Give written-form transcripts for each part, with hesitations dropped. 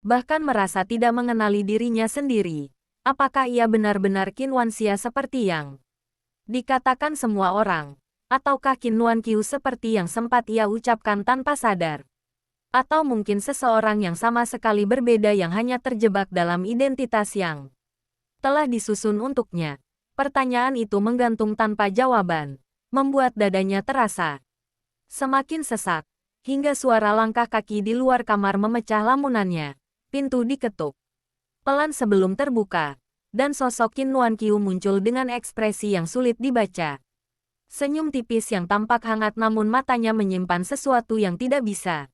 Bahkan merasa tidak mengenali dirinya sendiri. Apakah ia benar-benar Qin Wanxia seperti yang dikatakan semua orang? Ataukah Qin Nuan Qiu seperti yang sempat ia ucapkan tanpa sadar? Atau mungkin seseorang yang sama sekali berbeda yang hanya terjebak dalam identitas yang telah disusun untuknya? Pertanyaan itu menggantung tanpa jawaban, membuat dadanya terasa semakin sesak, hingga suara langkah kaki di luar kamar memecah lamunannya. Pintu diketuk pelan sebelum terbuka, dan sosok Qin Nuan Qiu muncul dengan ekspresi yang sulit dibaca. Senyum tipis yang tampak hangat namun matanya menyimpan sesuatu yang tidak bisa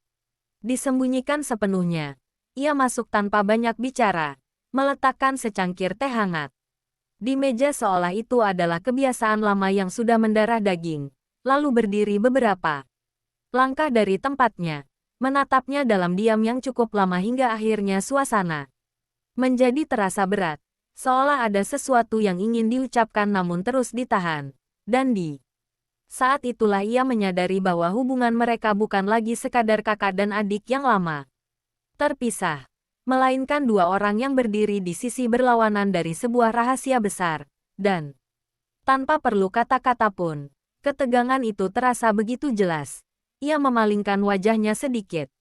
disembunyikan sepenuhnya. Ia masuk tanpa banyak bicara, meletakkan secangkir teh hangat di meja seolah itu adalah kebiasaan lama yang sudah mendarah daging, lalu berdiri beberapa langkah dari tempatnya, menatapnya dalam diam yang cukup lama hingga akhirnya suasana menjadi terasa berat, seolah ada sesuatu yang ingin diucapkan namun terus ditahan. Dan di saat itulah ia menyadari bahwa hubungan mereka bukan lagi sekadar kakak dan adik yang lama terpisah, melainkan dua orang yang berdiri di sisi berlawanan dari sebuah rahasia besar. Dan tanpa perlu kata-kata pun, ketegangan itu terasa begitu jelas. Ia memalingkan wajahnya sedikit.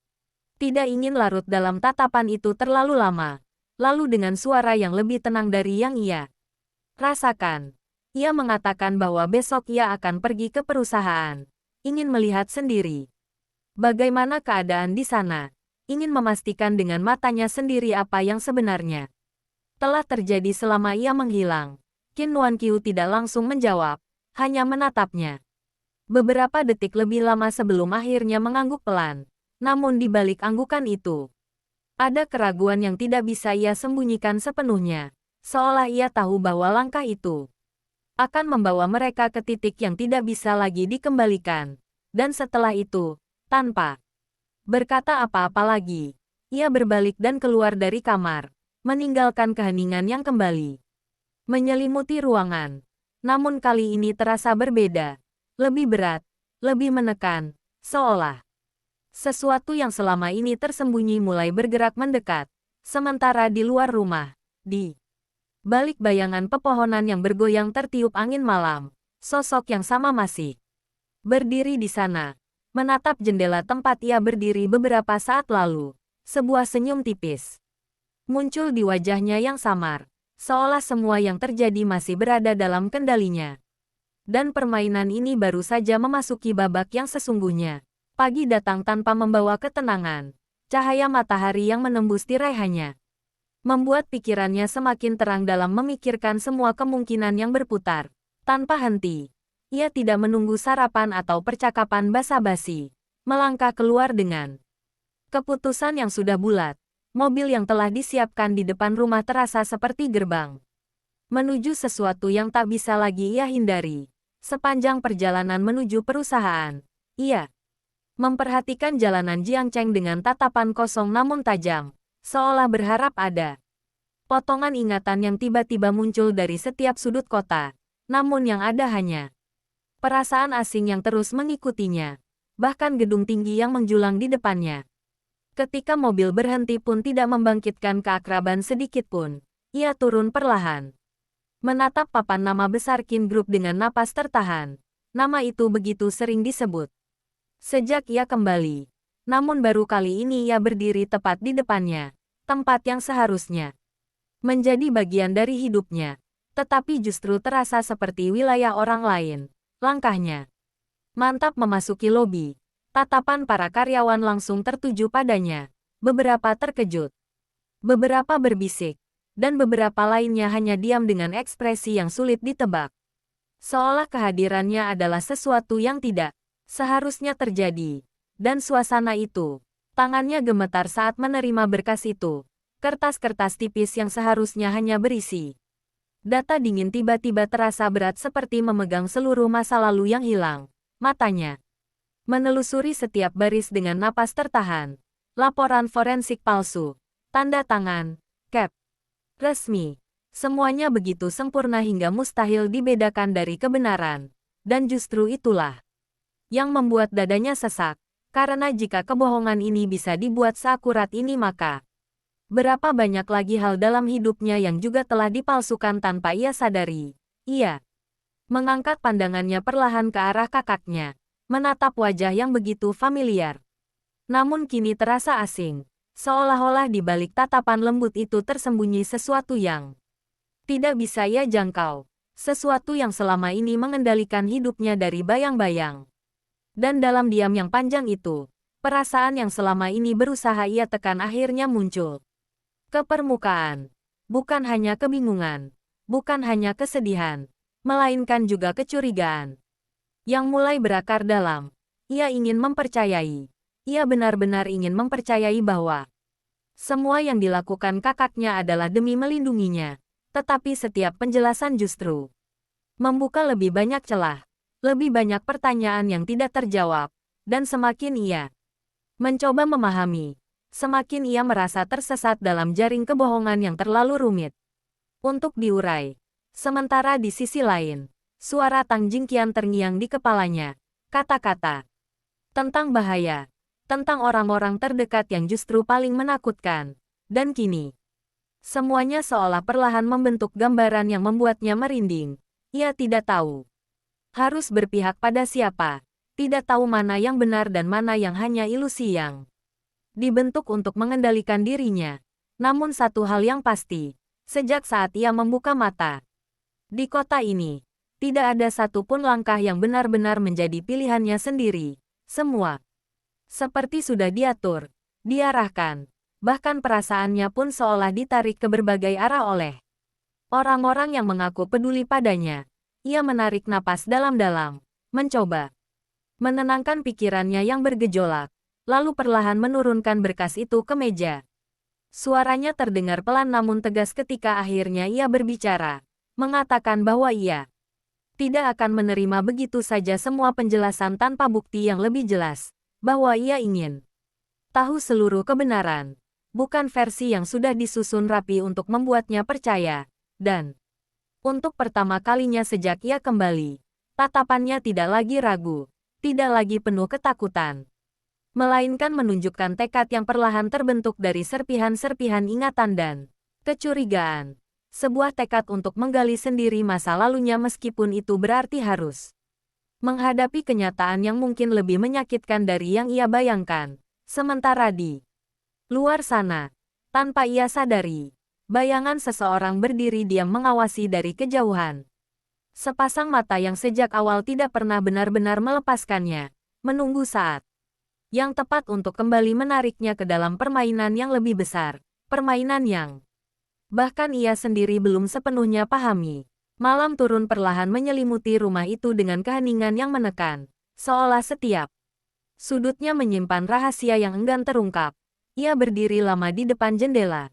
Tidak ingin larut dalam tatapan itu terlalu lama. Lalu dengan suara yang lebih tenang dari yang ia rasakan, ia mengatakan bahwa besok ia akan pergi ke perusahaan. Ingin melihat sendiri bagaimana keadaan di sana. Ingin memastikan dengan matanya sendiri apa yang sebenarnya telah terjadi selama ia menghilang. Qin Nuan Qiu tidak langsung menjawab, hanya menatapnya beberapa detik lebih lama sebelum akhirnya mengangguk pelan. Namun di balik anggukan itu, ada keraguan yang tidak bisa ia sembunyikan sepenuhnya, seolah ia tahu bahwa langkah itu akan membawa mereka ke titik yang tidak bisa lagi dikembalikan. Dan setelah itu, tanpa berkata apa-apa lagi, ia berbalik dan keluar dari kamar, meninggalkan keheningan yang kembali menyelimuti ruangan. Namun kali ini terasa berbeda. Lebih berat, lebih menekan, seolah sesuatu yang selama ini tersembunyi mulai bergerak mendekat. Sementara di luar rumah, di balik bayangan pepohonan yang bergoyang tertiup angin malam, sosok yang sama masih berdiri di sana, menatap jendela tempat ia berdiri beberapa saat lalu. Sebuah senyum tipis muncul di wajahnya yang samar, seolah semua yang terjadi masih berada dalam kendalinya. Dan permainan ini baru saja memasuki babak yang sesungguhnya. Pagi datang tanpa membawa ketenangan. Cahaya matahari yang menembus tirai hanya membuat pikirannya semakin terang dalam memikirkan semua kemungkinan yang berputar tanpa henti. Ia tidak menunggu sarapan atau percakapan basa-basi. Melangkah keluar dengan keputusan yang sudah bulat. Mobil yang telah disiapkan di depan rumah terasa seperti gerbang menuju sesuatu yang tak bisa lagi ia hindari. Sepanjang perjalanan menuju perusahaan, ia memperhatikan jalanan Jiangcheng dengan tatapan kosong namun tajam, seolah berharap ada potongan ingatan yang tiba-tiba muncul dari setiap sudut kota. Namun yang ada hanya perasaan asing yang terus mengikutinya, bahkan gedung tinggi yang menjulang di depannya. Ketika mobil berhenti pun tidak membangkitkan keakraban sedikit pun, ia turun perlahan. Menatap papan nama besar Qin Group dengan napas tertahan. Nama itu begitu sering disebut sejak ia kembali. Namun baru kali ini ia berdiri tepat di depannya, tempat yang seharusnya menjadi bagian dari hidupnya, tetapi justru terasa seperti wilayah orang lain. Langkahnya mantap memasuki lobi. Tatapan para karyawan langsung tertuju padanya. Beberapa terkejut, beberapa berbisik, dan beberapa lainnya hanya diam dengan ekspresi yang sulit ditebak. Seolah kehadirannya adalah sesuatu yang tidak seharusnya terjadi. Dan suasana itu, tangannya gemetar saat menerima berkas itu. Kertas-kertas tipis yang seharusnya hanya berisi data dingin tiba-tiba terasa berat seperti memegang seluruh masa lalu yang hilang. Matanya menelusuri setiap baris dengan napas tertahan. Laporan forensik palsu, tanda tangan, cap resmi. Semuanya begitu sempurna hingga mustahil dibedakan dari kebenaran. Dan justru itulah yang membuat dadanya sesak. Karena jika kebohongan ini bisa dibuat seakurat ini maka Berapa banyak lagi hal dalam hidupnya yang juga telah dipalsukan tanpa ia sadari. Ia mengangkat pandangannya perlahan ke arah kakaknya, menatap wajah yang begitu familiar. Namun kini terasa asing, seolah-olah di balik tatapan lembut itu tersembunyi sesuatu yang tidak bisa ia jangkau, sesuatu yang selama ini mengendalikan hidupnya dari bayang-bayang. Dan dalam diam yang panjang itu, perasaan yang selama ini berusaha ia tekan akhirnya muncul ke permukaan. Bukan hanya kebingungan, bukan hanya kesedihan, melainkan juga kecurigaan yang mulai berakar dalam. Ia ingin mempercayai. Ia benar-benar ingin mempercayai bahwa semua yang dilakukan kakaknya adalah demi melindunginya. Tetapi setiap penjelasan justru membuka lebih banyak celah, lebih banyak pertanyaan yang tidak terjawab, dan semakin ia mencoba memahami, semakin ia merasa tersesat dalam jaring kebohongan yang terlalu rumit untuk diurai. Sementara di sisi lain, suara Tang Jingqian terngiang di kepalanya. Kata-kata tentang bahaya, tentang orang-orang terdekat yang justru paling menakutkan. Dan kini, semuanya seolah perlahan membentuk gambaran yang membuatnya merinding. Ia tidak tahu harus berpihak pada siapa, tidak tahu mana yang benar dan mana yang hanya ilusi yang dibentuk untuk mengendalikan dirinya. Namun satu hal yang pasti, sejak saat ia membuka mata, di kota ini, tidak ada satupun langkah yang benar-benar menjadi pilihannya sendiri. Semua seperti sudah diatur, diarahkan, bahkan perasaannya pun seolah ditarik ke berbagai arah oleh orang-orang yang mengaku peduli padanya. Ia menarik napas dalam-dalam, mencoba menenangkan pikirannya yang bergejolak, lalu perlahan menurunkan berkas itu ke meja. Suaranya terdengar pelan namun tegas ketika akhirnya ia berbicara, mengatakan bahwa ia tidak akan menerima begitu saja semua penjelasan tanpa bukti yang lebih jelas, bahwa ia ingin tahu seluruh kebenaran, bukan versi yang sudah disusun rapi untuk membuatnya percaya. Dan untuk pertama kalinya sejak ia kembali, tatapannya tidak lagi ragu, tidak lagi penuh ketakutan, melainkan menunjukkan tekad yang perlahan terbentuk dari serpihan-serpihan ingatan dan kecurigaan. Sebuah tekad untuk menggali sendiri masa lalunya meskipun itu berarti harus menghadapi kenyataan yang mungkin lebih menyakitkan dari yang ia bayangkan. Sementara di luar sana, tanpa ia sadari, bayangan seseorang berdiri diam mengawasi dari kejauhan. Sepasang mata yang sejak awal tidak pernah benar-benar melepaskannya, menunggu saat yang tepat untuk kembali menariknya ke dalam permainan yang lebih besar, permainan yang bahkan ia sendiri belum sepenuhnya pahami. Malam turun perlahan menyelimuti rumah itu dengan keheningan yang menekan, seolah setiap sudutnya menyimpan rahasia yang enggan terungkap. Ia berdiri lama di depan jendela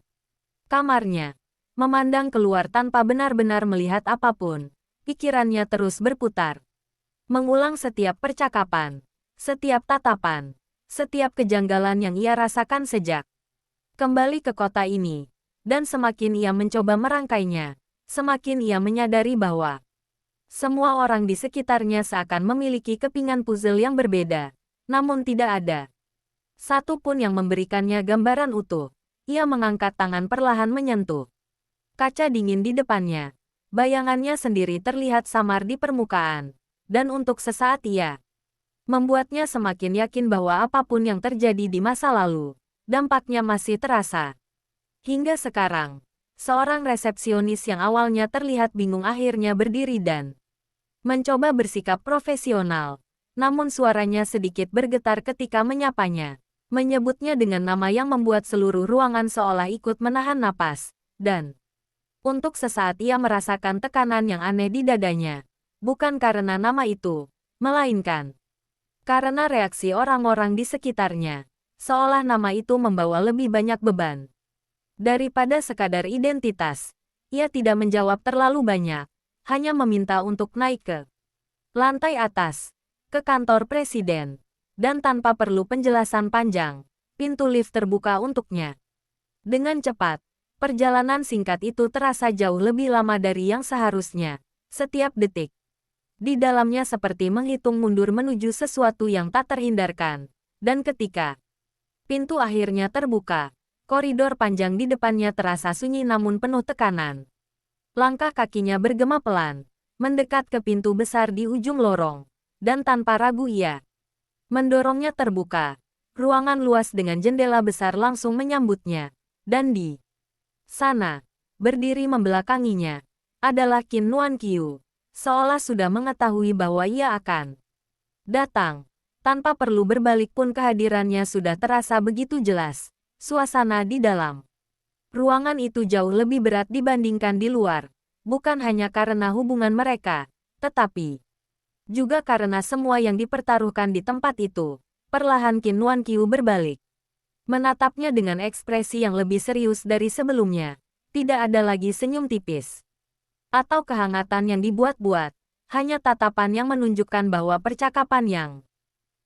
kamarnya, memandang keluar tanpa benar-benar melihat apapun. Pikirannya terus berputar, mengulang setiap percakapan, setiap tatapan, setiap kejanggalan yang ia rasakan sejak kembali ke kota ini. Dan semakin ia mencoba merangkainya, semakin ia menyadari bahwa semua orang di sekitarnya seakan memiliki kepingan puzzle yang berbeda, namun tidak ada satu pun yang memberikannya gambaran utuh. Ia mengangkat tangan perlahan menyentuh kaca dingin di depannya. Bayangannya sendiri terlihat samar di permukaan, dan untuk sesaat ia membuatnya semakin yakin bahwa apapun yang terjadi di masa lalu, dampaknya masih terasa. Hingga sekarang, seorang resepsionis yang awalnya terlihat bingung akhirnya berdiri dan mencoba bersikap profesional. Namun suaranya sedikit bergetar ketika menyapanya, menyebutnya dengan nama yang membuat seluruh ruangan seolah ikut menahan napas. Dan untuk sesaat ia merasakan tekanan yang aneh di dadanya. Bukan karena nama itu, melainkan karena reaksi orang-orang di sekitarnya. Seolah nama itu membawa lebih banyak beban daripada sekadar identitas. Ia tidak menjawab terlalu banyak, hanya meminta untuk naik ke lantai atas, ke kantor presiden. Dan tanpa perlu penjelasan panjang, pintu lift terbuka untuknya. Dengan cepat, perjalanan singkat itu terasa jauh lebih lama dari yang seharusnya. Setiap detik di dalamnya seperti menghitung mundur menuju sesuatu yang tak terhindarkan. Dan ketika pintu akhirnya terbuka, Koridor panjang di depannya terasa sunyi namun penuh tekanan. Langkah kakinya bergema pelan, mendekat ke pintu besar di ujung lorong, dan tanpa ragu ia mendorongnya terbuka. Ruangan luas dengan jendela besar langsung menyambutnya, dan di sana, berdiri membelakanginya, adalah Qin Nuan Qiu, seolah sudah mengetahui bahwa ia akan datang. Tanpa perlu berbalik pun kehadirannya sudah terasa begitu jelas. Suasana di dalam ruangan itu jauh lebih berat dibandingkan di luar, bukan hanya karena hubungan mereka, tetapi juga karena semua yang dipertaruhkan di tempat itu. Perlahan Qin Nuan Qiu berbalik, menatapnya dengan ekspresi yang lebih serius dari sebelumnya. Tidak ada lagi senyum tipis atau kehangatan yang dibuat-buat, hanya tatapan yang menunjukkan bahwa percakapan yang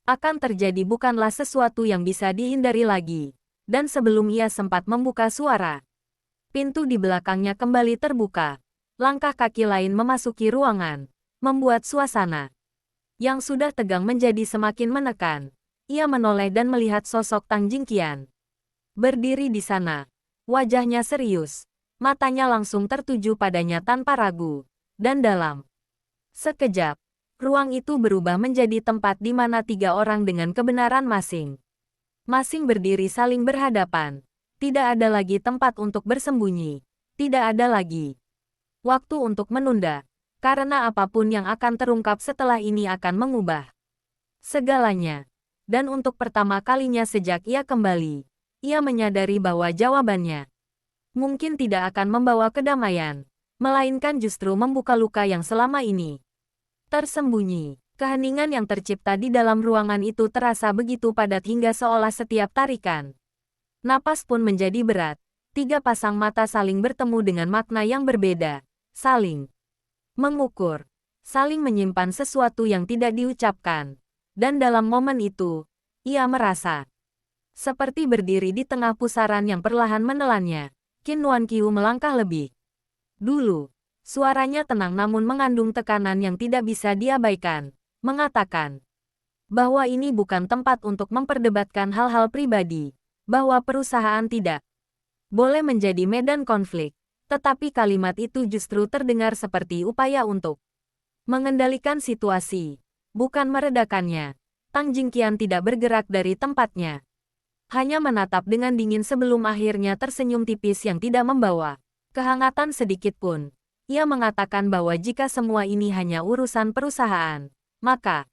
akan terjadi bukanlah sesuatu yang bisa dihindari lagi. Dan sebelum ia sempat membuka suara, pintu di belakangnya kembali terbuka. Langkah kaki lain memasuki ruangan, membuat suasana yang sudah tegang menjadi semakin menekan. Ia menoleh dan melihat sosok Tang Jingqian berdiri di sana. Wajahnya serius, matanya langsung tertuju padanya tanpa ragu. Dan dalam sekejap, ruang itu berubah menjadi tempat di mana tiga orang dengan kebenaran masing-masing berdiri saling berhadapan. Tidak ada lagi tempat untuk bersembunyi. Tidak ada lagi waktu untuk menunda, karena apapun yang akan terungkap setelah ini akan mengubah segalanya. Dan untuk pertama kalinya sejak ia kembali, ia menyadari bahwa jawabannya mungkin tidak akan membawa kedamaian, melainkan justru membuka luka yang selama ini tersembunyi. Keheningan yang tercipta di dalam ruangan itu terasa begitu padat hingga seolah setiap tarikan napas pun menjadi berat. Tiga pasang mata saling bertemu dengan makna yang berbeda, saling mengukur, saling menyimpan sesuatu yang tidak diucapkan. Dan dalam momen itu, ia merasa seperti berdiri di tengah pusaran yang perlahan menelannya. Qin Nuan Qiu melangkah lebih dulu. Suaranya tenang namun mengandung tekanan yang tidak bisa diabaikan, mengatakan bahwa ini bukan tempat untuk memperdebatkan hal-hal pribadi, bahwa perusahaan tidak boleh menjadi medan konflik. Tetapi kalimat itu justru terdengar seperti upaya untuk mengendalikan situasi, bukan meredakannya. Tang Jingqian tidak bergerak dari tempatnya, hanya menatap dengan dingin sebelum akhirnya tersenyum tipis yang tidak membawa kehangatan sedikit pun. Ia mengatakan bahwa jika semua ini hanya urusan perusahaan, maka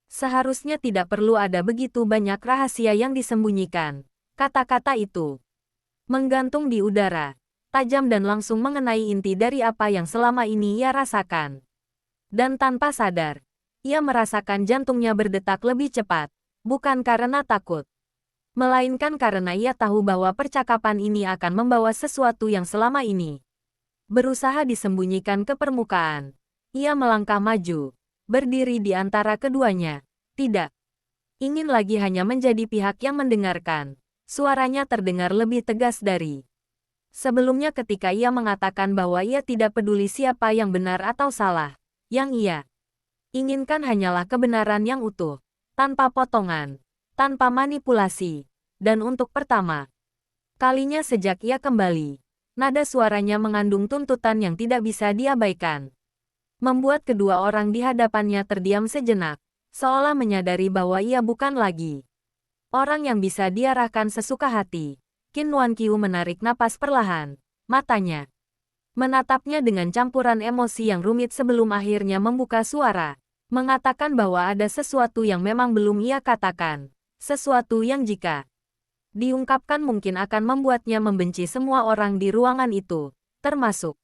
seharusnya tidak perlu ada begitu banyak rahasia yang disembunyikan. Kata-kata itu menggantung di udara, tajam dan langsung mengenai inti dari apa yang selama ini ia rasakan. Dan tanpa sadar, ia merasakan jantungnya berdetak lebih cepat, bukan karena takut, melainkan karena ia tahu bahwa percakapan ini akan membawa sesuatu yang selama ini berusaha disembunyikan ke permukaan. Ia melangkah maju, berdiri di antara keduanya. Tidak ingin lagi hanya menjadi pihak yang mendengarkan. Suaranya terdengar lebih tegas dari sebelumnya ketika ia mengatakan bahwa ia tidak peduli siapa yang benar atau salah. Yang ia inginkan hanyalah kebenaran yang utuh, tanpa potongan, tanpa manipulasi. Dan untuk pertama kalinya sejak ia kembali, nada suaranya mengandung tuntutan yang tidak bisa diabaikan, membuat kedua orang di hadapannya terdiam sejenak, seolah menyadari bahwa ia bukan lagi orang yang bisa diarahkan sesuka hati. Qin Nuan Qiu menarik napas perlahan, matanya menatapnya dengan campuran emosi yang rumit sebelum akhirnya membuka suara, mengatakan bahwa ada sesuatu yang memang belum ia katakan, sesuatu yang jika diungkapkan mungkin akan membuatnya membenci semua orang di ruangan itu, termasuk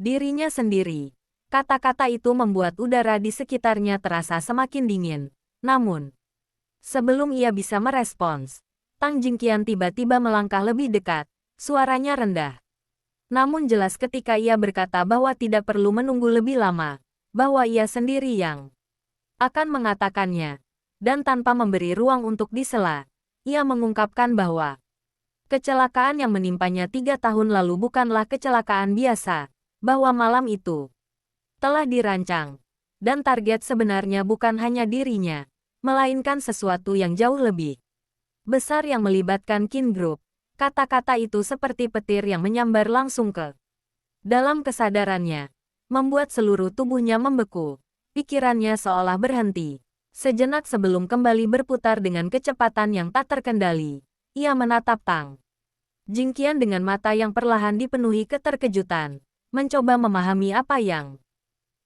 dirinya sendiri. Kata-kata itu membuat udara di sekitarnya terasa semakin dingin. Namun, sebelum ia bisa merespons, Tang Jingqian tiba-tiba melangkah lebih dekat, suaranya rendah. Namun jelas ketika ia berkata bahwa tidak perlu menunggu lebih lama, bahwa ia sendiri yang akan mengatakannya. Dan tanpa memberi ruang untuk disela, ia mengungkapkan bahwa kecelakaan yang menimpanya 3 tahun lalu bukanlah kecelakaan biasa, bahwa malam itu telah dirancang, dan target sebenarnya bukan hanya dirinya, melainkan sesuatu yang jauh lebih besar yang melibatkan Qin Group. Kata-kata itu seperti petir yang menyambar langsung ke dalam kesadarannya, membuat seluruh tubuhnya membeku. Pikirannya seolah berhenti. Sejenak sebelum kembali berputar dengan kecepatan yang tak terkendali, ia menatap Tang Jingqian dengan mata yang perlahan dipenuhi keterkejutan, mencoba memahami apa yang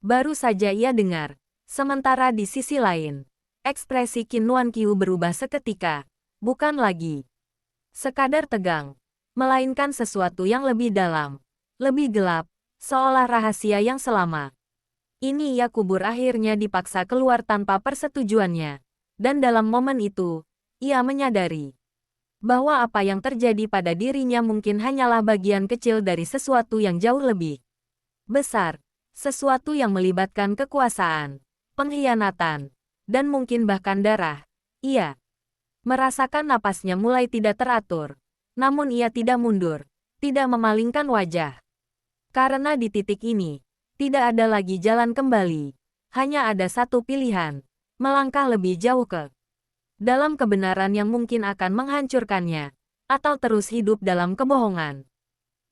baru saja ia dengar. Sementara di sisi lain, ekspresi Qin Nuanqiu berubah seketika, bukan lagi sekadar tegang, melainkan sesuatu yang lebih dalam, lebih gelap, seolah rahasia yang selama ini ia kubur akhirnya dipaksa keluar tanpa persetujuannya. Dan dalam momen itu, ia menyadari bahwa apa yang terjadi pada dirinya mungkin hanyalah bagian kecil dari sesuatu yang jauh lebih besar. Sesuatu yang melibatkan kekuasaan, pengkhianatan, dan mungkin bahkan darah. Ia merasakan napasnya mulai tidak teratur. Namun ia tidak mundur, tidak memalingkan wajah. Karena di titik ini, tidak ada lagi jalan kembali. Hanya ada satu pilihan, melangkah lebih jauh ke dalam kebenaran yang mungkin akan menghancurkannya, atau terus hidup dalam kebohongan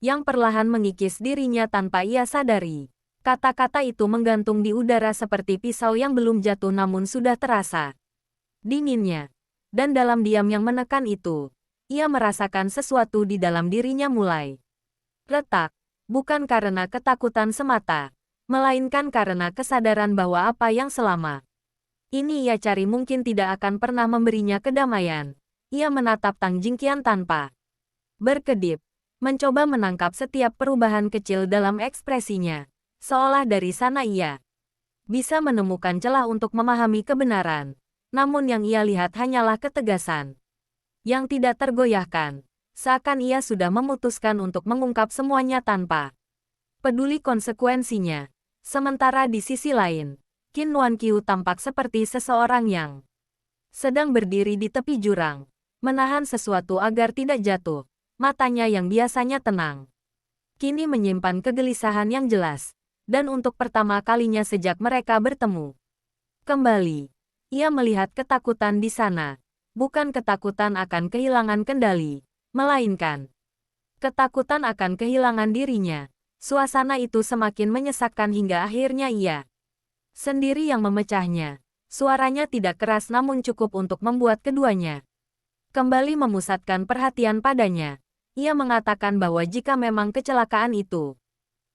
yang perlahan mengikis dirinya tanpa ia sadari. Kata-kata itu menggantung di udara seperti pisau yang belum jatuh namun sudah terasa dinginnya. Dan dalam diam yang menekan itu, ia merasakan sesuatu di dalam dirinya mulai retak, bukan karena ketakutan semata, melainkan karena kesadaran bahwa apa yang selama ini ia cari mungkin tidak akan pernah memberinya kedamaian. Ia menatap Tang Jingqian tanpa berkedip, mencoba menangkap setiap perubahan kecil dalam ekspresinya. Seolah dari sana ia bisa menemukan celah untuk memahami kebenaran. Namun yang ia lihat hanyalah ketegasan yang tidak tergoyahkan. Seakan ia sudah memutuskan untuk mengungkap semuanya tanpa peduli konsekuensinya. Sementara di sisi lain, Qin Nuanqiu tampak seperti seseorang yang sedang berdiri di tepi jurang, menahan sesuatu agar tidak jatuh. Matanya yang biasanya tenang kini menyimpan kegelisahan yang jelas. Dan untuk pertama kalinya sejak mereka bertemu kembali, ia melihat ketakutan di sana. Bukan ketakutan akan kehilangan kendali, melainkan ketakutan akan kehilangan dirinya. Suasana itu semakin menyesakkan hingga akhirnya ia sendiri yang memecahnya. Suaranya tidak keras namun cukup untuk membuat keduanya kembali memusatkan perhatian padanya. Ia mengatakan bahwa jika memang kecelakaan itu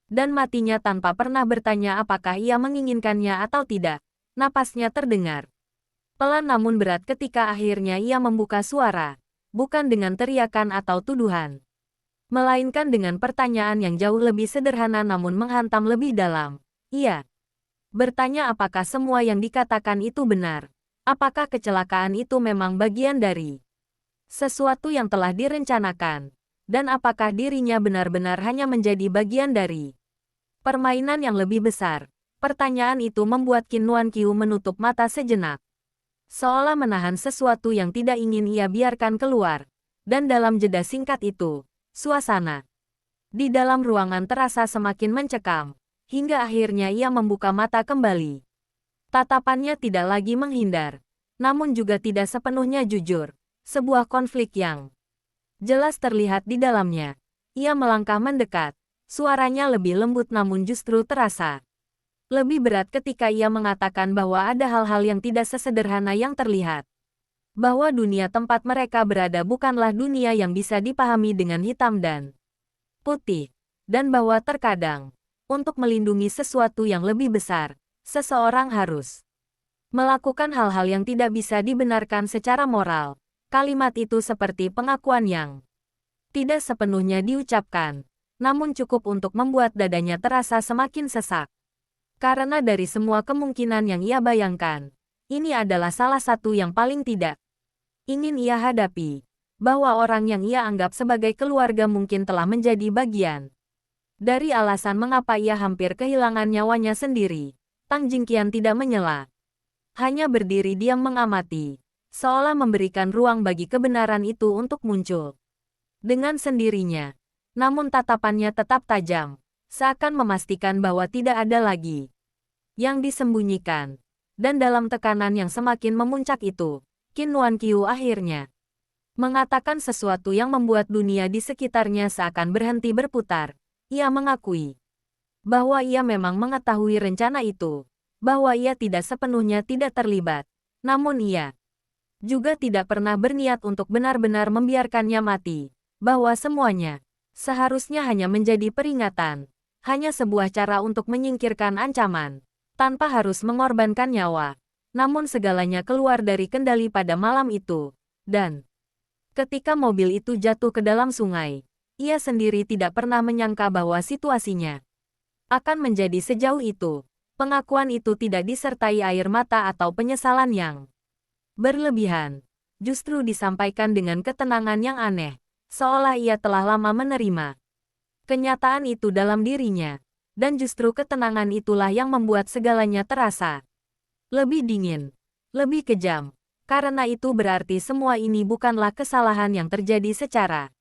dan matinya tanpa pernah bertanya apakah ia menginginkannya atau tidak, napasnya terdengar pelan namun berat ketika akhirnya ia membuka suara, bukan dengan teriakan atau tuduhan, melainkan dengan pertanyaan yang jauh lebih sederhana namun menghantam lebih dalam. Ia bertanya apakah semua yang dikatakan itu benar. Apakah kecelakaan itu memang bagian dari sesuatu yang telah direncanakan. Dan apakah dirinya benar-benar hanya menjadi bagian dari permainan yang lebih besar. Pertanyaan itu membuat Qin Nuanqiu menutup mata sejenak, seolah menahan sesuatu yang tidak ingin ia biarkan keluar. Dan dalam jeda singkat itu, suasana di dalam ruangan terasa semakin mencekam, hingga akhirnya ia membuka mata kembali. Tatapannya tidak lagi menghindar, namun juga tidak sepenuhnya jujur. Sebuah konflik yang jelas terlihat di dalamnya. Ia melangkah mendekat, suaranya lebih lembut namun justru terasa lebih berat ketika ia mengatakan bahwa ada hal-hal yang tidak sesederhana yang terlihat. Bahwa dunia tempat mereka berada bukanlah dunia yang bisa dipahami dengan hitam dan putih. Dan bahwa terkadang, untuk melindungi sesuatu yang lebih besar, seseorang harus melakukan hal-hal yang tidak bisa dibenarkan secara moral. Kalimat itu seperti pengakuan yang tidak sepenuhnya diucapkan, namun cukup untuk membuat dadanya terasa semakin sesak. Karena dari semua kemungkinan yang ia bayangkan, ini adalah salah satu yang paling tidak ingin ia hadapi, bahwa orang yang ia anggap sebagai keluarga mungkin telah menjadi bagian dari alasan mengapa ia hampir kehilangan nyawanya sendiri. Tang Jingqian tidak menyela, hanya berdiri diam mengamati, seolah memberikan ruang bagi kebenaran itu untuk muncul dengan sendirinya. Namun tatapannya tetap tajam, seakan memastikan bahwa tidak ada lagi yang disembunyikan. Dan dalam tekanan yang semakin memuncak itu, Qin Nuanqiu akhirnya Mengatakan sesuatu yang membuat dunia di sekitarnya seakan berhenti berputar. Ia mengakui bahwa ia memang mengetahui rencana itu, bahwa ia tidak sepenuhnya tidak terlibat. Namun ia juga tidak pernah berniat untuk benar-benar membiarkannya mati, bahwa semuanya seharusnya hanya menjadi peringatan, hanya sebuah cara untuk menyingkirkan ancaman, tanpa harus mengorbankan nyawa. Namun segalanya keluar dari kendali pada malam itu, dan ketika mobil itu jatuh ke dalam sungai, ia sendiri tidak pernah menyangka bahwa situasinya akan menjadi sejauh itu. Pengakuan itu tidak disertai air mata atau penyesalan yang berlebihan. Justru disampaikan dengan ketenangan yang aneh, seolah ia telah lama menerima kenyataan itu dalam dirinya. Dan justru ketenangan itulah yang membuat segalanya terasa lebih dingin, lebih kejam. Karena itu berarti semua ini bukanlah kesalahan yang terjadi secara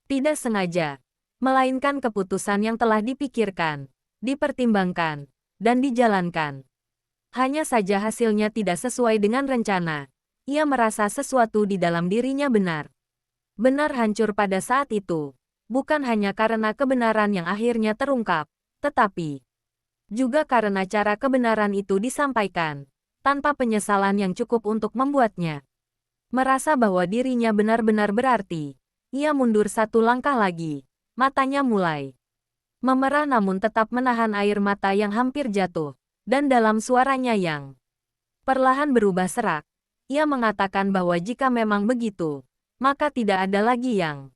tidak sengaja, melainkan keputusan yang telah dipikirkan, dipertimbangkan, dan dijalankan. Hanya saja hasilnya tidak sesuai dengan rencana. Ia merasa sesuatu di dalam dirinya benar hancur pada saat itu. Bukan hanya karena kebenaran yang akhirnya terungkap, tetapi juga karena cara kebenaran itu disampaikan, tanpa penyesalan yang cukup untuk membuatnya merasa bahwa dirinya benar-benar berarti. Ia mundur satu langkah lagi, matanya mulai memerah namun tetap menahan air mata yang hampir jatuh, dan dalam suaranya yang perlahan berubah serak, ia mengatakan bahwa jika memang begitu, maka tidak ada lagi yang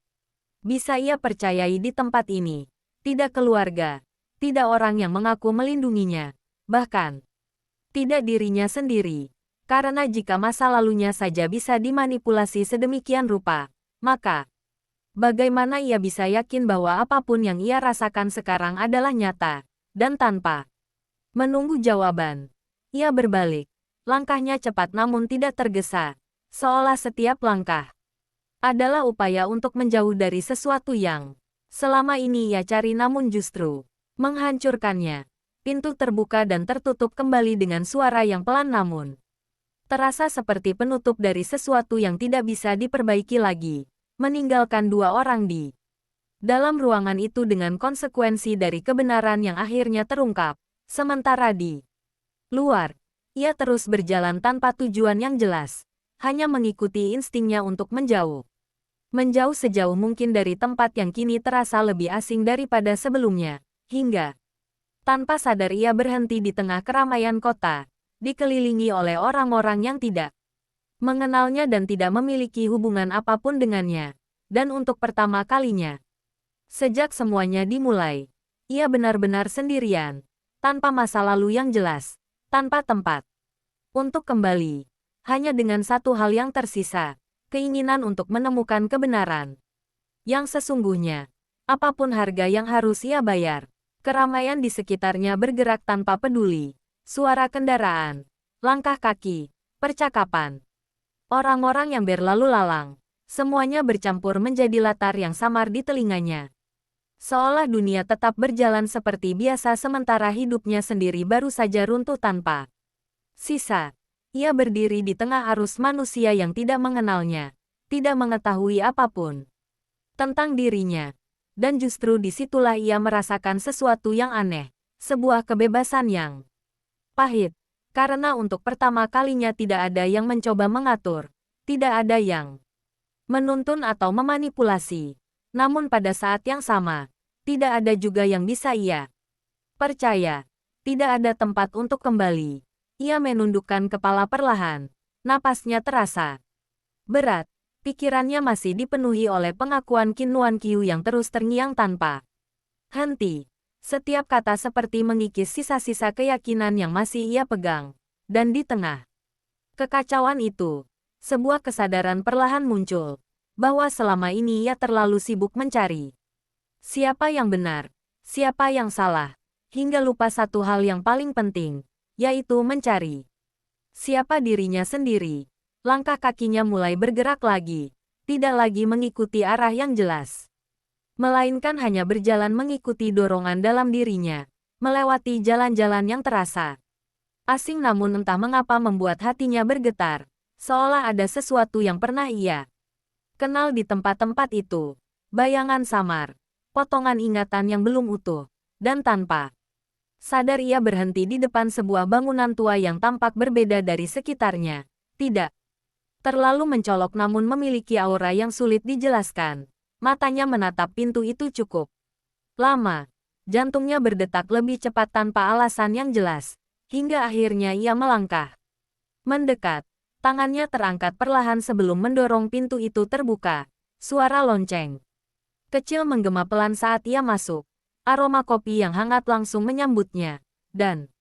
bisa ia percayai di tempat ini. Tidak keluarga, tidak orang yang mengaku melindunginya, bahkan tidak dirinya sendiri. Karena jika masa lalunya saja bisa dimanipulasi sedemikian rupa, maka bagaimana ia bisa yakin bahwa apapun yang ia rasakan sekarang adalah nyata? Dan tanpa menunggu jawaban, ia berbalik. Langkahnya cepat namun tidak tergesa, seolah setiap langkah adalah upaya untuk menjauh dari sesuatu yang selama ini ia cari namun justru menghancurkannya. Pintu terbuka dan tertutup kembali dengan suara yang pelan namun terasa seperti penutup dari sesuatu yang tidak bisa diperbaiki lagi, meninggalkan dua orang di dalam ruangan itu dengan konsekuensi dari kebenaran yang akhirnya terungkap. Sementara di luar, ia terus berjalan tanpa tujuan yang jelas, hanya mengikuti instingnya untuk menjauh. Menjauh sejauh mungkin dari tempat yang kini terasa lebih asing daripada sebelumnya, hingga tanpa sadar ia berhenti di tengah keramaian kota, dikelilingi oleh orang-orang yang tidak mengenalnya dan tidak memiliki hubungan apapun dengannya. Dan untuk pertama kalinya, sejak semuanya dimulai, ia benar-benar sendirian, tanpa masa lalu yang jelas, tanpa tempat untuk kembali. Hanya dengan satu hal yang tersisa, keinginan untuk menemukan kebenaran yang sesungguhnya, apapun harga yang harus ia bayar. Keramaian di sekitarnya bergerak tanpa peduli. Suara kendaraan, langkah kaki, percakapan orang-orang yang berlalu lalang, semuanya bercampur menjadi latar yang samar di telinganya. Seolah dunia tetap berjalan seperti biasa sementara hidupnya sendiri baru saja runtuh tanpa sisa. Ia berdiri di tengah arus manusia yang tidak mengenalnya, tidak mengetahui apapun tentang dirinya. Dan justru disitulah ia merasakan sesuatu yang aneh, sebuah kebebasan yang pahit. Karena untuk pertama kalinya tidak ada yang mencoba mengatur, tidak ada yang menuntun atau memanipulasi. Namun pada saat yang sama, tidak ada juga yang bisa ia percaya. Tidak ada tempat untuk kembali. Ia menundukkan kepala perlahan, napasnya terasa berat. Pikirannya masih dipenuhi oleh pengakuan Qin Nuan Qiu yang terus terngiang tanpa henti. Setiap kata seperti mengikis sisa-sisa keyakinan yang masih ia pegang. Dan di tengah kekacauan itu, sebuah kesadaran perlahan muncul, bahwa selama ini ia terlalu sibuk mencari siapa yang benar, siapa yang salah, hingga lupa satu hal yang paling penting, yaitu mencari siapa dirinya sendiri. Langkah kakinya mulai bergerak lagi, tidak lagi mengikuti arah yang jelas, melainkan hanya berjalan mengikuti dorongan dalam dirinya, melewati jalan-jalan yang terasa asing namun entah mengapa membuat hatinya bergetar, seolah ada sesuatu yang pernah ia Kenal di tempat-tempat itu. Bayangan samar. Potongan ingatan yang belum utuh. Dan tanpa sadar ia berhenti di depan sebuah bangunan tua yang tampak berbeda dari sekitarnya. Tidak terlalu mencolok namun memiliki aura yang sulit dijelaskan. Matanya menatap pintu itu cukup lama. Jantungnya berdetak lebih cepat tanpa alasan yang jelas. Hingga akhirnya ia melangkah mendekat. Tangannya terangkat perlahan sebelum mendorong pintu itu terbuka. Suara lonceng kecil menggema pelan saat ia masuk. Aroma kopi yang hangat langsung menyambutnya. Dan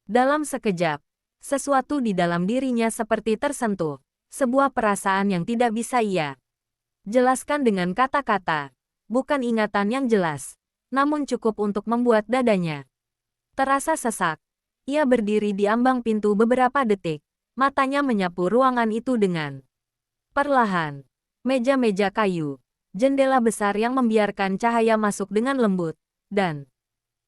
dalam sekejap, sesuatu di dalam dirinya seperti tersentuh. Sebuah perasaan yang tidak bisa ia jelaskan dengan kata-kata. Bukan ingatan yang jelas, namun cukup untuk membuat dadanya terasa sesak. Ia berdiri di ambang pintu beberapa detik. Matanya menyapu ruangan itu dengan perlahan. Meja-meja kayu, jendela besar yang membiarkan cahaya masuk dengan lembut, dan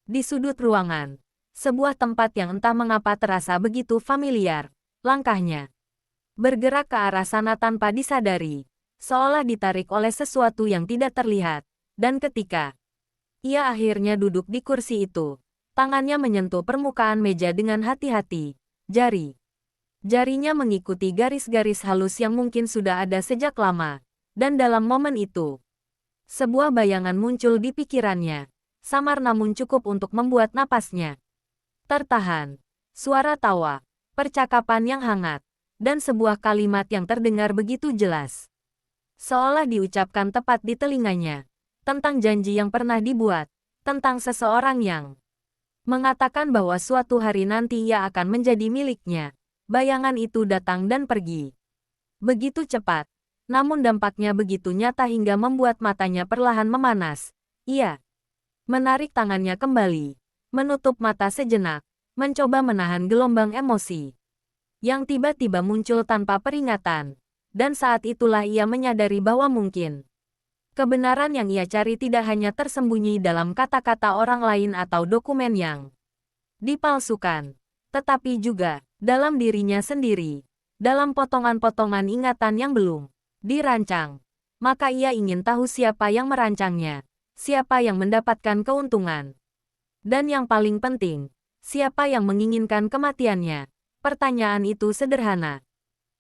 di sudut ruangan, sebuah tempat yang entah mengapa terasa begitu familiar. Langkahnya bergerak ke arah sana tanpa disadari, seolah ditarik oleh sesuatu yang tidak terlihat. Dan ketika ia akhirnya duduk di kursi itu, tangannya menyentuh permukaan meja dengan hati-hati. Jarinya mengikuti garis-garis halus yang mungkin sudah ada sejak lama. Dan dalam momen itu, sebuah bayangan muncul di pikirannya. Samar namun cukup untuk membuat napasnya tertahan. Suara tawa, percakapan yang hangat, dan sebuah kalimat yang terdengar begitu jelas. Seolah diucapkan tepat di telinganya. Tentang janji yang pernah dibuat. Tentang seseorang yang mengatakan bahwa suatu hari nanti ia akan menjadi miliknya. Bayangan itu datang dan pergi begitu cepat, namun dampaknya begitu nyata hingga membuat matanya perlahan memanas. Ia menarik tangannya kembali, menutup mata sejenak, mencoba menahan gelombang emosi yang tiba-tiba muncul tanpa peringatan. Dan saat itulah ia menyadari bahwa mungkin kebenaran yang ia cari tidak hanya tersembunyi dalam kata-kata orang lain atau dokumen yang dipalsukan, tetapi juga dalam dirinya sendiri, dalam potongan-potongan ingatan yang belum dirancang. Maka ia ingin tahu siapa yang merancangnya, siapa yang mendapatkan keuntungan, dan yang paling penting, siapa yang menginginkan kematiannya. Pertanyaan itu sederhana,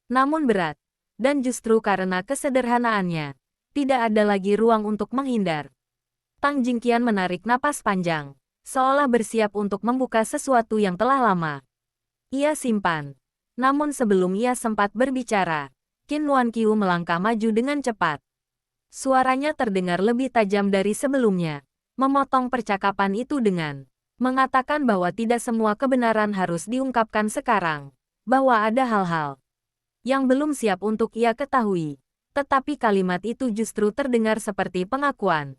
namun berat, dan justru karena kesederhanaannya, tidak ada lagi ruang untuk menghindar. Tang Jingqian menarik napas panjang, seolah bersiap untuk membuka sesuatu yang telah lama ia simpan. Namun sebelum ia sempat berbicara, Qin Nuanqiu melangkah maju dengan cepat. Suaranya terdengar lebih tajam dari sebelumnya, memotong percakapan itu dengan mengatakan bahwa tidak semua kebenaran harus diungkapkan sekarang, bahwa ada hal-hal yang belum siap untuk ia ketahui. Tetapi kalimat itu justru terdengar seperti pengakuan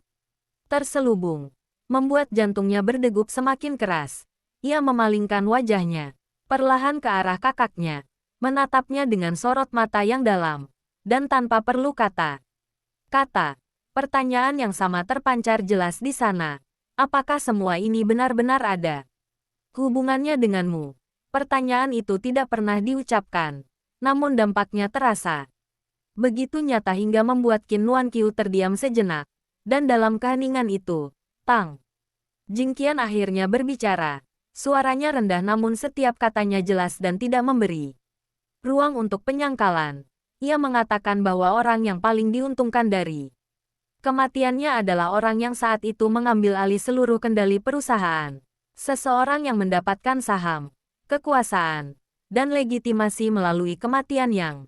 terselubung, membuat jantungnya berdegup semakin keras. Ia memalingkan wajahnya perlahan ke arah kakaknya, menatapnya dengan sorot mata yang dalam, dan tanpa perlu kata-kata. Pertanyaan yang sama terpancar jelas di sana. Apakah semua ini benar-benar ada hubungannya denganmu? Pertanyaan itu tidak pernah diucapkan, namun dampaknya terasa begitu nyata hingga membuat Qin Nuanqiu terdiam sejenak. Dan dalam keheningan itu, Tang Jingqian akhirnya berbicara. Suaranya rendah namun setiap katanya jelas dan tidak memberi ruang untuk penyangkalan. Ia mengatakan bahwa orang yang paling diuntungkan dari kematiannya adalah orang yang saat itu mengambil alih seluruh kendali perusahaan. Seseorang yang mendapatkan saham, kekuasaan, dan legitimasi melalui kematian yang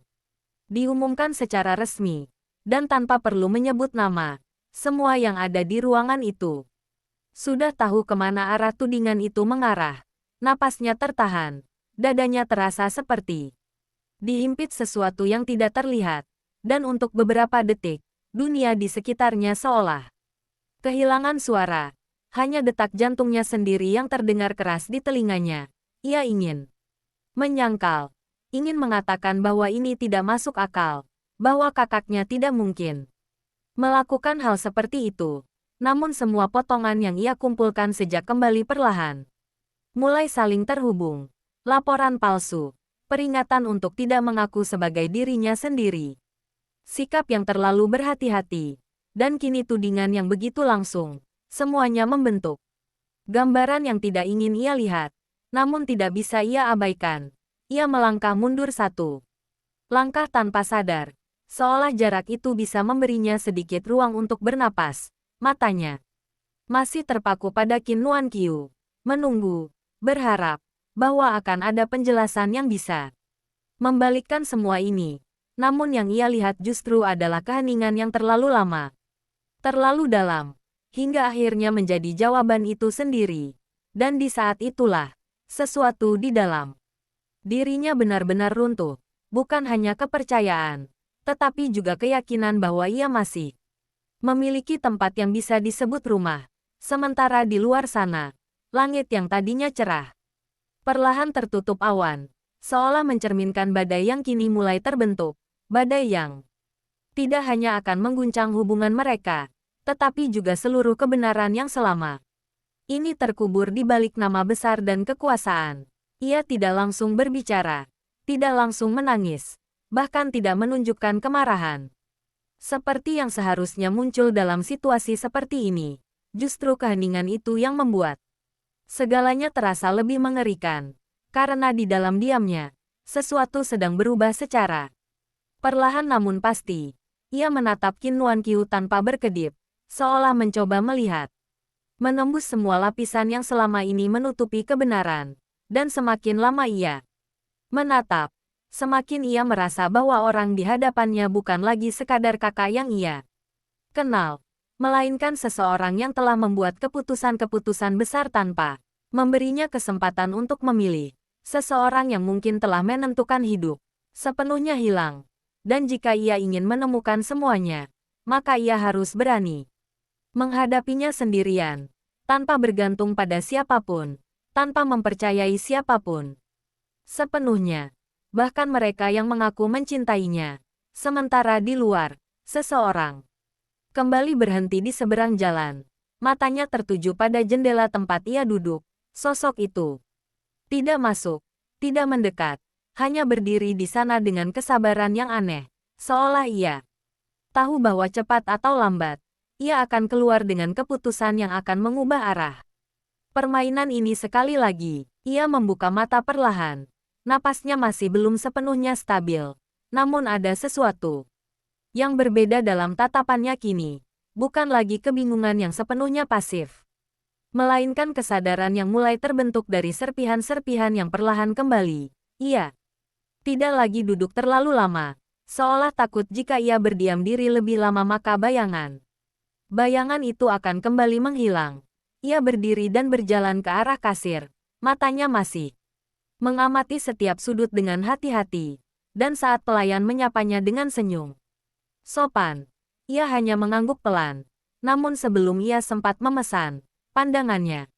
diumumkan secara resmi, dan tanpa perlu menyebut nama. Semua yang ada di ruangan itu sudah tahu kemana arah tudingan itu mengarah. Napasnya tertahan, dadanya terasa seperti dihimpit sesuatu yang tidak terlihat, dan untuk beberapa detik, dunia di sekitarnya seolah kehilangan suara. Hanya detak jantungnya sendiri yang terdengar keras di telinganya. Ia ingin menyangkal, ingin mengatakan bahwa ini tidak masuk akal, bahwa kakaknya tidak mungkin melakukan hal seperti itu. Namun semua potongan yang ia kumpulkan sejak kembali perlahan mulai saling terhubung. Laporan palsu, peringatan untuk tidak mengaku sebagai dirinya sendiri, Sikap yang terlalu berhati-hati. Dan kini tudingan yang begitu langsung. Semuanya membentuk gambaran yang tidak ingin ia lihat. Namun tidak bisa ia abaikan. Ia melangkah mundur satu langkah tanpa sadar. Seolah jarak itu bisa memberinya sedikit ruang untuk bernapas. Matanya masih terpaku pada Qin Nuan Qiu. Menunggu, berharap, bahwa akan ada penjelasan yang bisa membalikkan semua ini. Namun yang ia lihat justru adalah keheningan yang terlalu lama. Terlalu dalam. Hingga akhirnya menjadi jawaban itu sendiri. Dan di saat itulah, sesuatu di dalam dirinya benar-benar runtuh. Bukan hanya kepercayaan, tetapi juga keyakinan bahwa ia masih memiliki tempat yang bisa disebut rumah. Sementara di luar sana, langit yang tadinya cerah perlahan tertutup awan, seolah mencerminkan badai yang kini mulai terbentuk. Badai yang tidak hanya akan mengguncang hubungan mereka, tetapi juga seluruh kebenaran yang selama ini terkubur di balik nama besar dan kekuasaan. Ia tidak langsung berbicara, tidak langsung menangis, bahkan tidak menunjukkan kemarahan. Seperti yang seharusnya muncul dalam situasi seperti ini. Justru keheningan itu yang membuat segalanya terasa lebih mengerikan. Karena di dalam diamnya, sesuatu sedang berubah secara perlahan namun pasti. Ia menatap Qin Nuan Qiu tanpa berkedip, seolah mencoba melihat menembus semua lapisan yang selama ini menutupi kebenaran. Dan semakin lama ia menatap, semakin ia merasa bahwa orang di hadapannya bukan lagi sekadar kakak yang ia kenal, melainkan seseorang yang telah membuat keputusan-keputusan besar tanpa memberinya kesempatan untuk memilih. Seseorang yang mungkin telah menentukan hidup sepenuhnya hilang. Dan jika ia ingin menemukan semuanya, maka ia harus berani menghadapinya sendirian, tanpa bergantung pada siapapun, tanpa mempercayai siapapun sepenuhnya, bahkan mereka yang mengaku mencintainya. Sementara di luar, seseorang kembali berhenti di seberang jalan. Matanya tertuju pada jendela tempat ia duduk. Sosok itu tidak masuk, tidak mendekat, hanya berdiri di sana dengan kesabaran yang aneh. Seolah ia tahu bahwa cepat atau lambat, ia akan keluar dengan keputusan yang akan mengubah arah permainan ini sekali lagi. Ia membuka mata perlahan. Napasnya masih belum sepenuhnya stabil. Namun ada sesuatu yang berbeda dalam tatapannya kini. Bukan lagi kebingungan yang sepenuhnya pasif, melainkan kesadaran yang mulai terbentuk dari serpihan-serpihan yang perlahan kembali. Ia tidak lagi duduk terlalu lama, seolah takut jika ia berdiam diri lebih lama maka bayangan itu akan kembali menghilang. Ia berdiri dan berjalan ke arah kasir, matanya masih mengamati setiap sudut dengan hati-hati. Dan saat pelayan menyapanya dengan senyum sopan, ia hanya mengangguk pelan. Namun sebelum ia sempat memesan, pandangannya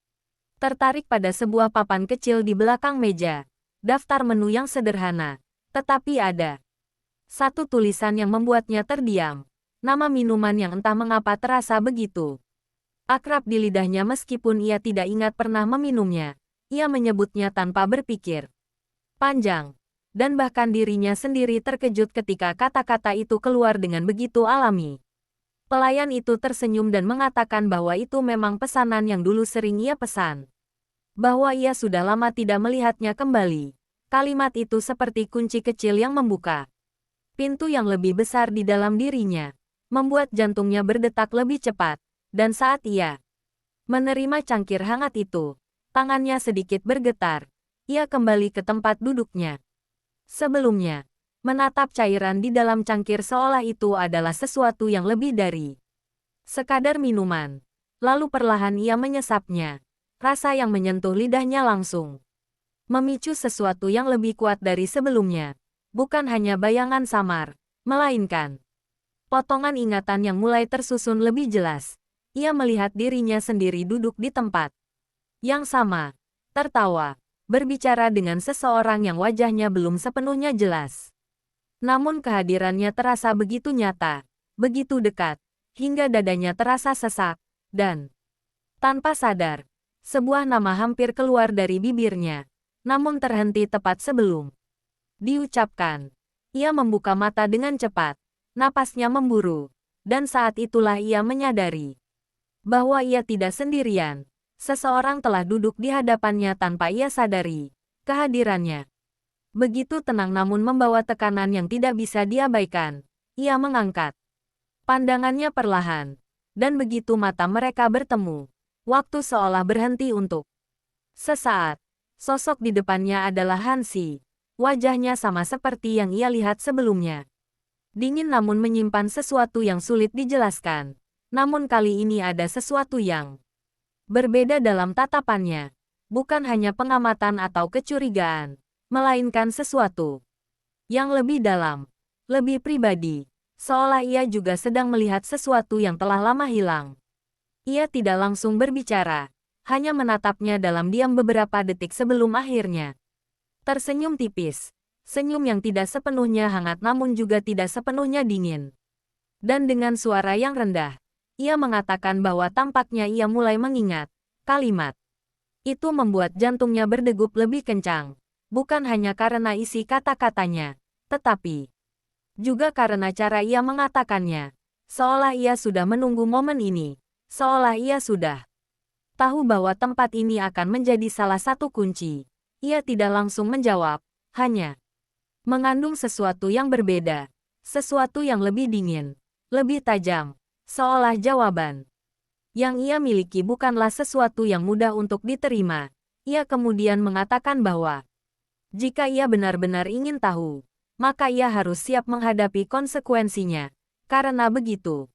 tertarik pada sebuah papan kecil di belakang meja. Daftar menu yang sederhana, tetapi ada satu tulisan yang membuatnya terdiam. Nama minuman yang entah mengapa terasa begitu akrab di lidahnya meskipun ia tidak ingat pernah meminumnya. Ia menyebutnya tanpa berpikir panjang. Dan bahkan dirinya sendiri terkejut ketika kata-kata itu keluar dengan begitu alami. Pelayan itu tersenyum dan mengatakan bahwa itu memang pesanan yang dulu sering ia pesan. Bahwa ia sudah lama tidak melihatnya kembali. Kalimat itu seperti kunci kecil yang membuka pintu yang lebih besar di dalam dirinya, membuat jantungnya berdetak lebih cepat. Dan saat ia menerima cangkir hangat itu, tangannya sedikit bergetar. Ia kembali ke tempat duduknya. Sebelumnya, menatap cairan di dalam cangkir seolah itu adalah sesuatu yang lebih dari sekadar minuman. Lalu perlahan ia menyesapnya. Rasa yang menyentuh lidahnya langsung memicu sesuatu yang lebih kuat dari sebelumnya. Bukan hanya bayangan samar, melainkan potongan ingatan yang mulai tersusun lebih jelas. Ia melihat dirinya sendiri duduk di tempat yang sama, tertawa, berbicara dengan seseorang yang wajahnya belum sepenuhnya jelas. Namun kehadirannya terasa begitu nyata, begitu dekat, hingga dadanya terasa sesak, dan tanpa sadar, sebuah nama hampir keluar dari bibirnya, namun terhenti tepat sebelum diucapkan. Ia membuka mata dengan cepat, Napasnya memburu. Dan saat itulah ia menyadari bahwa ia tidak sendirian. Seseorang telah duduk di hadapannya tanpa ia sadari kehadirannya. Begitu tenang namun membawa tekanan yang tidak bisa diabaikan. Ia mengangkat pandangannya perlahan. Dan begitu mata mereka bertemu, waktu seolah berhenti untuk sesaat. Sosok di depannya adalah Hansi. Wajahnya sama seperti yang ia lihat sebelumnya. Dingin namun menyimpan sesuatu yang sulit dijelaskan. Namun kali ini ada sesuatu yang berbeda dalam tatapannya. Bukan hanya pengamatan atau kecurigaan, melainkan sesuatu yang lebih dalam, lebih pribadi. Seolah ia juga sedang melihat sesuatu yang telah lama hilang. Ia tidak langsung berbicara, hanya menatapnya dalam diam beberapa detik sebelum akhirnya tersenyum tipis. Senyum yang tidak sepenuhnya hangat namun juga tidak sepenuhnya dingin. Dan dengan suara yang rendah, ia mengatakan bahwa tampaknya ia mulai mengingat kalimat. Itu membuat jantungnya berdegup lebih kencang. Bukan hanya karena isi kata-katanya, tetapi juga karena cara ia mengatakannya. Seolah ia sudah menunggu momen ini. Seolah ia sudah tahu bahwa tempat ini akan menjadi salah satu kunci. Ia tidak langsung menjawab, hanya mengandung sesuatu yang berbeda, sesuatu yang lebih dingin, lebih tajam, seolah jawaban yang ia miliki bukanlah sesuatu yang mudah untuk diterima. Ia kemudian mengatakan bahwa jika ia benar-benar ingin tahu, maka ia harus siap menghadapi konsekuensinya. Karena begitu,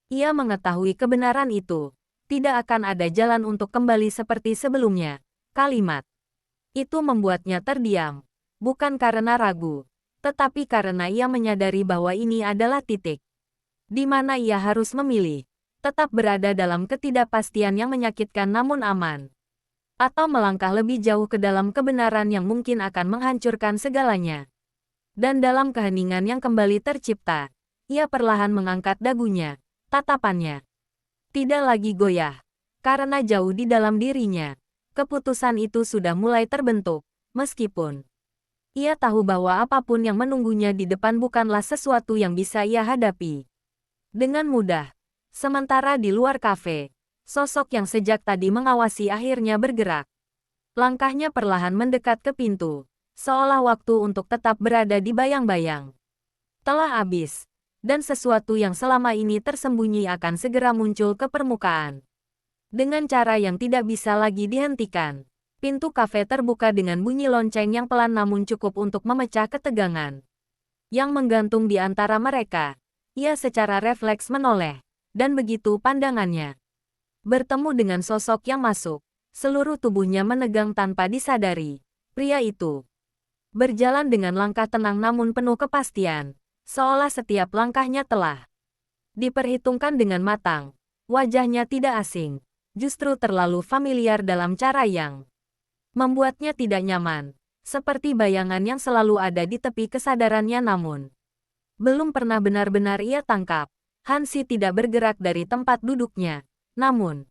ia mengetahui kebenaran itu, tidak akan ada jalan untuk kembali seperti sebelumnya. Kalimat itu membuatnya terdiam. Bukan karena ragu, tetapi karena ia menyadari bahwa ini adalah titik di mana ia harus memilih, tetap berada dalam ketidakpastian yang menyakitkan namun aman, atau melangkah lebih jauh ke dalam kebenaran yang mungkin akan menghancurkan segalanya. Dan dalam keheningan yang kembali tercipta, ia perlahan mengangkat dagunya, tatapannya tidak lagi goyah, karena jauh di dalam dirinya, keputusan itu sudah mulai terbentuk, meskipun ia tahu bahwa apapun yang menunggunya di depan bukanlah sesuatu yang bisa ia hadapi dengan mudah. Sementara di luar kafe, sosok yang sejak tadi mengawasi akhirnya bergerak. Langkahnya perlahan mendekat ke pintu, seolah waktu untuk tetap berada di bayang-bayang telah habis, dan sesuatu yang selama ini tersembunyi akan segera muncul ke permukaan. Dengan cara yang tidak bisa lagi dihentikan. Pintu kafe terbuka dengan bunyi lonceng yang pelan namun cukup untuk memecah ketegangan yang menggantung di antara mereka. Ia secara refleks menoleh, dan begitu pandangannya bertemu dengan sosok yang masuk, seluruh tubuhnya menegang tanpa disadari. Pria itu berjalan dengan langkah tenang namun penuh kepastian, seolah setiap langkahnya telah diperhitungkan dengan matang. Wajahnya tidak asing, justru terlalu familiar dalam cara yang membuatnya tidak nyaman, seperti bayangan yang selalu ada di tepi kesadarannya namun belum pernah benar-benar ia tangkap. Hansi tidak bergerak dari tempat duduknya, namun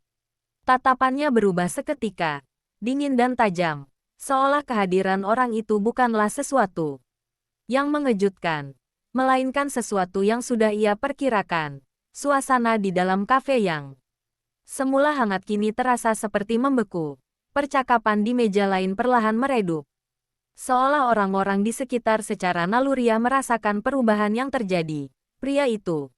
tatapannya berubah seketika, dingin dan tajam, seolah kehadiran orang itu bukanlah sesuatu yang mengejutkan, melainkan sesuatu yang sudah ia perkirakan. Suasana di dalam kafe yang semula hangat kini terasa seperti membeku. Percakapan di meja lain perlahan meredup. Seolah orang-orang di sekitar secara naluriah merasakan perubahan yang terjadi. Pria itu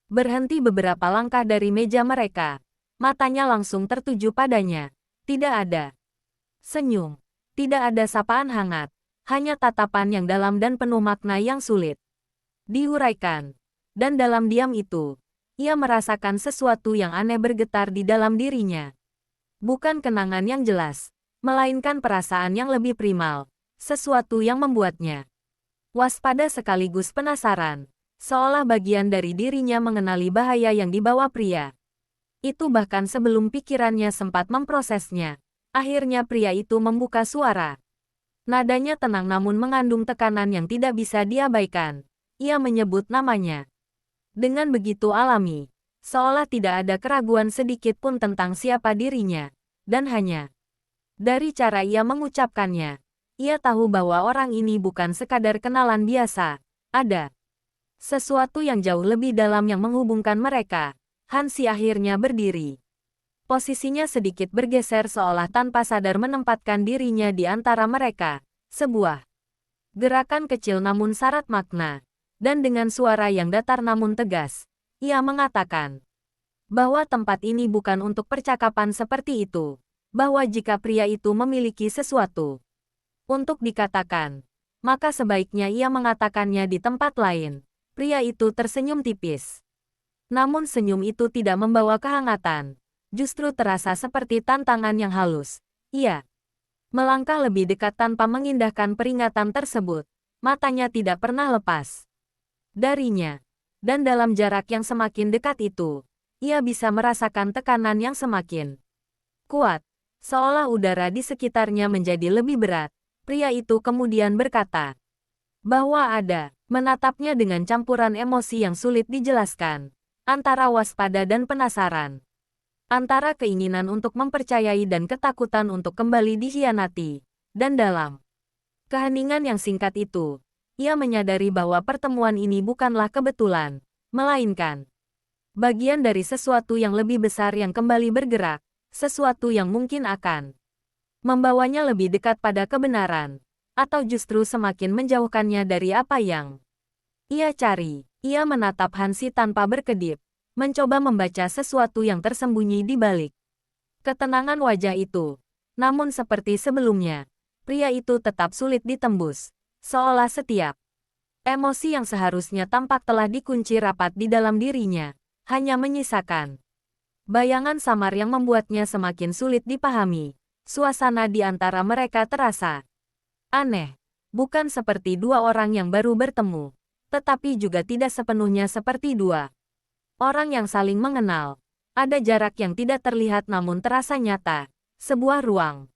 berhenti beberapa langkah dari meja mereka. Matanya langsung tertuju padanya. Tidak ada senyum. Tidak ada sapaan hangat. Hanya tatapan yang dalam dan penuh makna yang sulit diuraikan. Dan dalam diam itu, ia merasakan sesuatu yang aneh bergetar di dalam dirinya. Bukan kenangan yang jelas, melainkan perasaan yang lebih primal, sesuatu yang membuatnya waspada sekaligus penasaran, seolah bagian dari dirinya mengenali bahaya yang dibawa pria itu bahkan sebelum pikirannya sempat memprosesnya. Akhirnya pria itu membuka suara. Nadanya tenang namun mengandung tekanan yang tidak bisa diabaikan. Ia menyebut namanya dengan begitu alami, seolah tidak ada keraguan sedikit pun tentang siapa dirinya. Dan hanya dari cara ia mengucapkannya, ia tahu bahwa orang ini bukan sekadar kenalan biasa. Ada Sesuatu yang jauh lebih dalam yang menghubungkan mereka. Hansi akhirnya berdiri. Posisinya sedikit bergeser seolah tanpa sadar menempatkan dirinya di antara mereka. Sebuah gerakan kecil namun syarat makna. Dan dengan suara yang datar namun tegas, ia mengatakan bahwa tempat ini bukan untuk percakapan seperti itu. Bahwa jika pria itu memiliki sesuatu untuk dikatakan, maka sebaiknya ia mengatakannya di tempat lain. Pria itu tersenyum tipis. Namun senyum itu tidak membawa kehangatan. Justru terasa seperti tantangan yang halus. Ia melangkah lebih dekat tanpa mengindahkan peringatan tersebut. Matanya tidak pernah lepas darinya. Dan dalam jarak yang semakin dekat itu, ia bisa merasakan tekanan yang semakin kuat. Seolah udara di sekitarnya menjadi lebih berat. Pria itu kemudian berkata bahwa ada menatapnya dengan campuran emosi yang sulit dijelaskan, antara waspada dan penasaran, antara keinginan untuk mempercayai dan ketakutan untuk kembali dikhianati. Dan dalam keheningan yang singkat itu, ia menyadari bahwa pertemuan ini bukanlah kebetulan, melainkan bagian dari sesuatu yang lebih besar yang kembali bergerak, sesuatu yang mungkin akan membawanya lebih dekat pada kebenaran, atau justru semakin menjauhkannya dari apa yang ia cari. Ia menatap Hansi tanpa berkedip, mencoba membaca sesuatu yang tersembunyi di balik ketenangan wajah itu. Namun seperti sebelumnya, pria itu tetap sulit ditembus, seolah setiap emosi yang seharusnya tampak telah dikunci rapat di dalam dirinya, hanya menyisakan bayangan samar yang membuatnya semakin sulit dipahami. Suasana di antara mereka terasa aneh, bukan seperti dua orang yang baru bertemu, tetapi juga tidak sepenuhnya seperti dua orang yang saling mengenal. Ada jarak yang tidak terlihat namun terasa nyata, sebuah ruang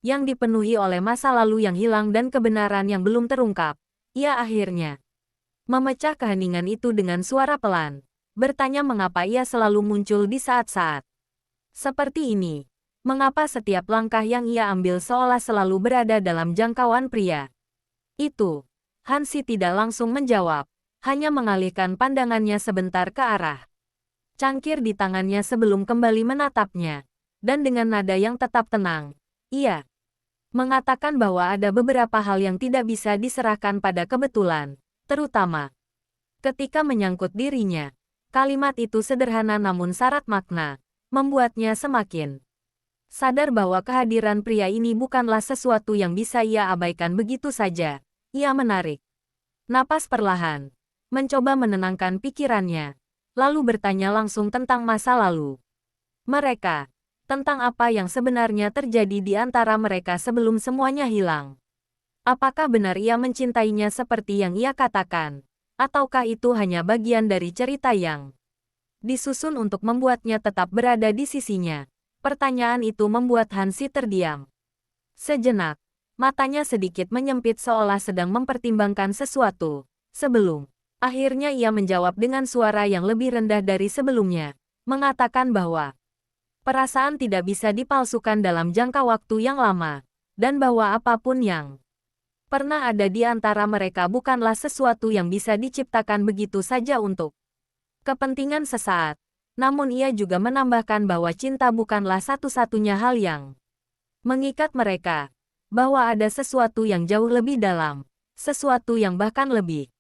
yang dipenuhi oleh masa lalu yang hilang dan kebenaran yang belum terungkap. Ia akhirnya memecah keheningan itu dengan suara pelan, bertanya mengapa ia selalu muncul di saat-saat seperti ini. Mengapa setiap langkah yang ia ambil seolah selalu berada dalam jangkauan pria itu? Hansi tidak langsung menjawab, hanya mengalihkan pandangannya sebentar ke arah cangkir di tangannya sebelum kembali menatapnya. Dan dengan nada yang tetap tenang, ia mengatakan bahwa ada beberapa hal yang tidak bisa diserahkan pada kebetulan, terutama ketika menyangkut dirinya. Kalimat itu sederhana namun syarat makna, membuatnya semakin sadar bahwa kehadiran pria ini bukanlah sesuatu yang bisa ia abaikan begitu saja. Ia menarik napas perlahan, mencoba menenangkan pikirannya, lalu bertanya langsung tentang masa lalu mereka, tentang apa yang sebenarnya terjadi di antara mereka sebelum semuanya hilang. Apakah benar ia mencintainya seperti yang ia katakan, ataukah itu hanya bagian dari cerita yang disusun untuk membuatnya tetap berada di sisinya? Pertanyaan itu membuat Hansi terdiam sejenak. Matanya sedikit menyempit seolah sedang mempertimbangkan sesuatu. Sebelum akhirnya ia menjawab dengan suara yang lebih rendah dari sebelumnya, mengatakan bahwa perasaan tidak bisa dipalsukan dalam jangka waktu yang lama, dan bahwa apapun yang pernah ada di antara mereka bukanlah sesuatu yang bisa diciptakan begitu saja untuk kepentingan sesaat. Namun ia juga menambahkan bahwa cinta bukanlah satu-satunya hal yang mengikat mereka, bahwa ada sesuatu yang jauh lebih dalam, sesuatu yang bahkan lebih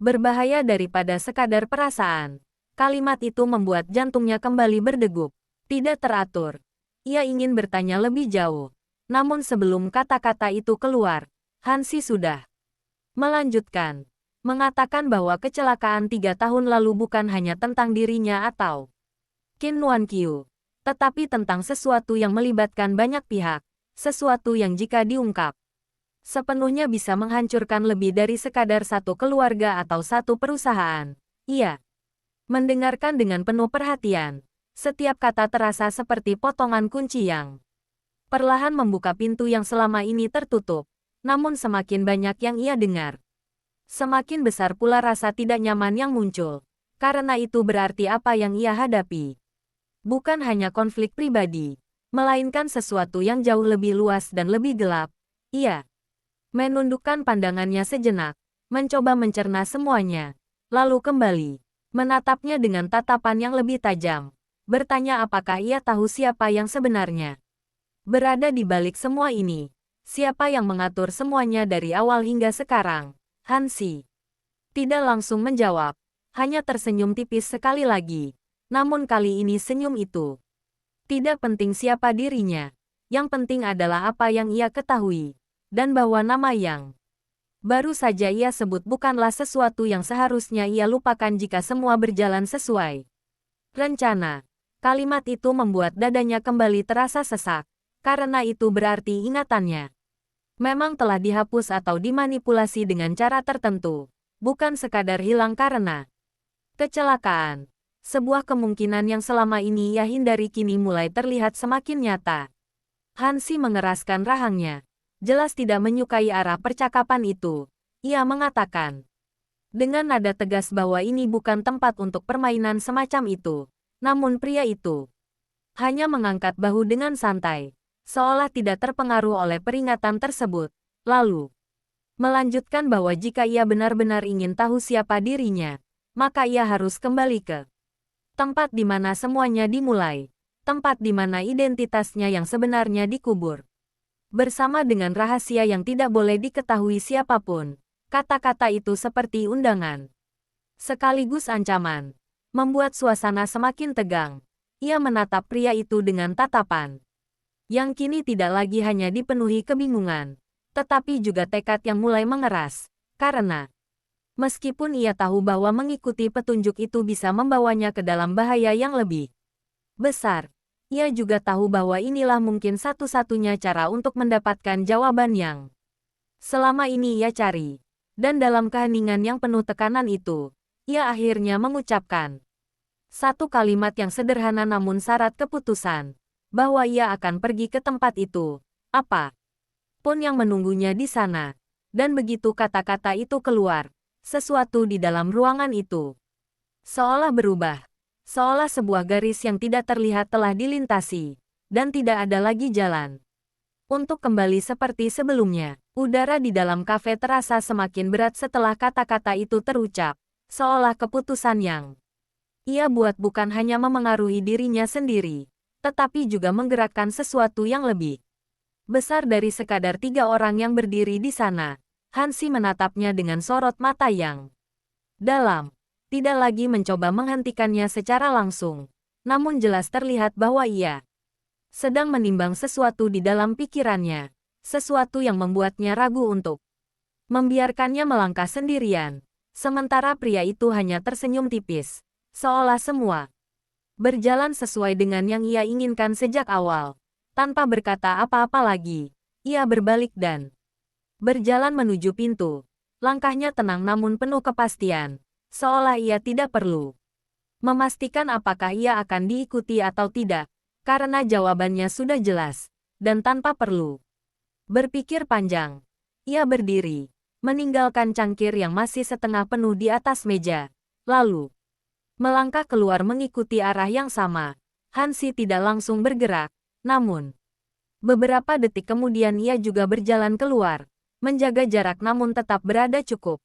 berbahaya daripada sekadar perasaan. Kalimat itu membuat jantungnya kembali berdegup, tidak teratur. Ia ingin bertanya lebih jauh, namun sebelum kata-kata itu keluar, Hansi sudah melanjutkan, mengatakan bahwa kecelakaan 3 tahun lalu bukan hanya tentang dirinya atau Qin Nuanqiu, tetapi tentang sesuatu yang melibatkan banyak pihak, sesuatu yang jika diungkap, sepenuhnya bisa menghancurkan lebih dari sekadar satu keluarga atau satu perusahaan. Ia mendengarkan dengan penuh perhatian, setiap kata terasa seperti potongan kunci yang perlahan membuka pintu yang selama ini tertutup. Namun semakin banyak yang ia dengar, semakin besar pula rasa tidak nyaman yang muncul. Karena itu berarti apa yang ia hadapi bukan hanya konflik pribadi, melainkan sesuatu yang jauh lebih luas dan lebih gelap. Ia menundukkan pandangannya sejenak, mencoba mencerna semuanya. lalu kembali menatapnya dengan tatapan yang lebih tajam, bertanya apakah ia tahu siapa yang sebenarnya berada di balik semua ini. Siapa yang mengatur semuanya dari awal hingga sekarang? Hansi tidak langsung menjawab, hanya tersenyum tipis sekali lagi. Namun kali ini senyum itu tidak penting siapa dirinya. Yang penting adalah apa yang ia ketahui, dan bahwa nama yang baru saja ia sebut bukanlah sesuatu yang seharusnya ia lupakan jika semua berjalan sesuai rencana. Kalimat itu membuat dadanya kembali terasa sesak, karena itu berarti ingatannya memang telah dihapus atau dimanipulasi dengan cara tertentu, bukan sekadar hilang karena kecelakaan. Sebuah kemungkinan yang selama ini ia hindari kini mulai terlihat semakin nyata. Hansi mengeraskan rahangnya, jelas tidak menyukai arah percakapan itu. Ia mengatakan dengan nada tegas bahwa ini bukan tempat untuk permainan semacam itu. Namun pria itu hanya mengangkat bahu dengan santai, seolah tidak terpengaruh oleh peringatan tersebut. Lalu melanjutkan bahwa jika ia benar-benar ingin tahu siapa dirinya, maka ia harus kembali ke tempat di mana semuanya dimulai. Tempat di mana identitasnya yang sebenarnya dikubur. Bersama dengan rahasia yang tidak boleh diketahui siapapun, kata-kata itu seperti undangan sekaligus ancaman, membuat suasana semakin tegang. Ia menatap pria itu dengan tatapan yang kini tidak lagi hanya dipenuhi kebingungan, tetapi juga tekad yang mulai mengeras, karena meskipun ia tahu bahwa mengikuti petunjuk itu bisa membawanya ke dalam bahaya yang lebih besar, ia juga tahu bahwa inilah mungkin satu-satunya cara untuk mendapatkan jawaban yang selama ini ia cari. Dan dalam keheningan yang penuh tekanan itu, ia akhirnya mengucapkan satu kalimat yang sederhana namun syarat keputusan, bahwa ia akan pergi ke tempat itu, apa pun yang menunggunya di sana. Dan begitu kata-kata itu keluar, sesuatu di dalam ruangan itu seolah berubah. Seolah sebuah garis yang tidak terlihat telah dilintasi, dan tidak ada lagi jalan untuk kembali seperti sebelumnya. Udara di dalam kafe terasa semakin berat setelah kata-kata itu terucap, seolah keputusan yang ia buat bukan hanya memengaruhi dirinya sendiri, tetapi juga menggerakkan sesuatu yang lebih besar dari sekadar 3 orang yang berdiri di sana. Hansi menatapnya dengan sorot mata yang dalam. Tidak lagi mencoba menghentikannya secara langsung, namun jelas terlihat bahwa ia sedang menimbang sesuatu di dalam pikirannya, sesuatu yang membuatnya ragu untuk membiarkannya melangkah sendirian. Sementara pria itu hanya tersenyum tipis, seolah semua berjalan sesuai dengan yang ia inginkan sejak awal. Tanpa berkata apa-apa lagi, ia berbalik dan berjalan menuju pintu. Langkahnya tenang namun penuh kepastian. Seolah ia tidak perlu memastikan apakah ia akan diikuti atau tidak, karena jawabannya sudah jelas, dan tanpa perlu berpikir panjang. Ia berdiri, meninggalkan cangkir yang masih setengah penuh di atas meja, lalu melangkah keluar mengikuti arah yang sama. Hansi tidak langsung bergerak, namun beberapa detik kemudian ia juga berjalan keluar, menjaga jarak namun tetap berada cukup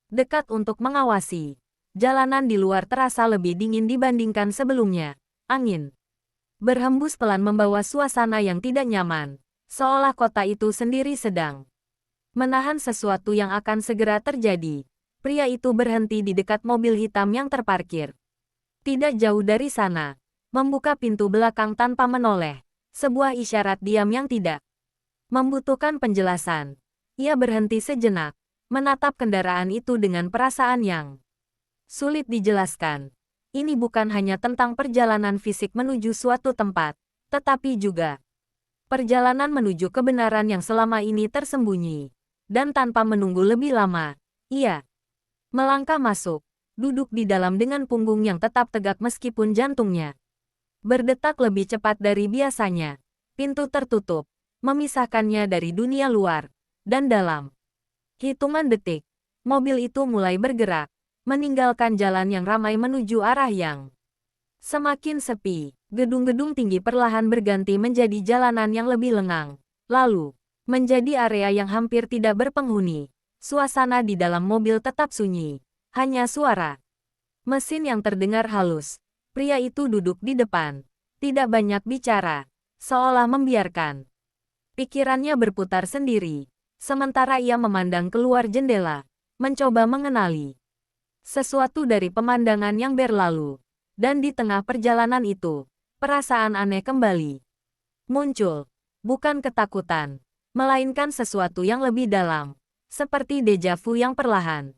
dekat untuk mengawasi. Jalanan di luar terasa lebih dingin dibandingkan sebelumnya. Angin berhembus pelan membawa suasana yang tidak nyaman, seolah kota itu sendiri sedang menahan sesuatu yang akan segera terjadi. Pria itu berhenti di dekat mobil hitam yang terparkir tidak jauh dari sana, membuka pintu belakang tanpa menoleh, sebuah isyarat diam yang tidak membutuhkan penjelasan. Ia berhenti sejenak, menatap kendaraan itu dengan perasaan yang sulit dijelaskan. Ini bukan hanya tentang perjalanan fisik menuju suatu tempat, tetapi juga perjalanan menuju kebenaran yang selama ini tersembunyi. Dan tanpa menunggu lebih lama, ia melangkah masuk, duduk di dalam dengan punggung yang tetap tegak meskipun jantungnya berdetak lebih cepat dari biasanya. Pintu tertutup, memisahkannya dari dunia luar, dan dalam hitungan detik, mobil itu mulai bergerak, meninggalkan jalan yang ramai menuju arah yang semakin sepi. Gedung-gedung tinggi perlahan berganti menjadi jalanan yang lebih lengang, lalu menjadi area yang hampir tidak berpenghuni. Suasana di dalam mobil tetap sunyi. Hanya suara mesin yang terdengar halus. Pria itu duduk di depan. Tidak banyak bicara. Seolah membiarkan pikirannya berputar sendiri. Sementara ia memandang keluar jendela. Mencoba mengenali sesuatu dari pemandangan yang berlalu. Dan di tengah perjalanan itu, perasaan aneh kembali muncul. Bukan ketakutan, melainkan sesuatu yang lebih dalam. Seperti deja vu yang perlahan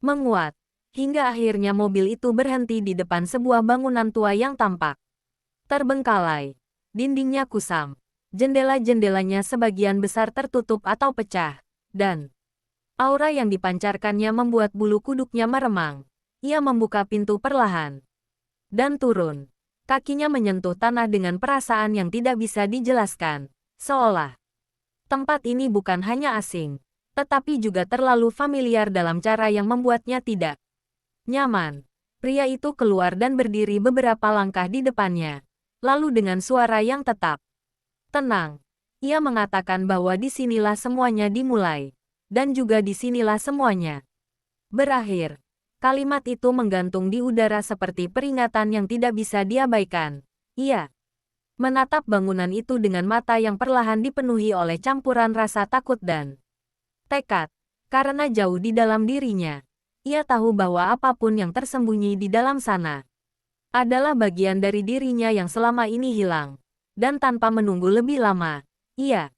menguat. Hingga akhirnya mobil itu berhenti di depan sebuah bangunan tua yang tampak terbengkalai. Dindingnya kusam. Jendela-jendelanya sebagian besar tertutup atau pecah. Dan aura yang dipancarkannya membuat bulu kuduknya meremang. Ia membuka pintu perlahan. Dan turun. Kakinya menyentuh tanah dengan perasaan yang tidak bisa dijelaskan. Seolah tempat ini bukan hanya asing, tetapi juga terlalu familiar dalam cara yang membuatnya tidak nyaman. Pria itu keluar dan berdiri beberapa langkah di depannya. Lalu dengan suara yang tetap tenang, ia mengatakan bahwa disinilah semuanya dimulai. Dan juga disinilah semuanya berakhir. Kalimat itu menggantung di udara seperti peringatan yang tidak bisa diabaikan. Ia menatap bangunan itu dengan mata yang perlahan dipenuhi oleh campuran rasa takut dan tekad. Karena jauh di dalam dirinya, ia tahu bahwa apapun yang tersembunyi di dalam sana adalah bagian dari dirinya yang selama ini hilang. Dan tanpa menunggu lebih lama, ia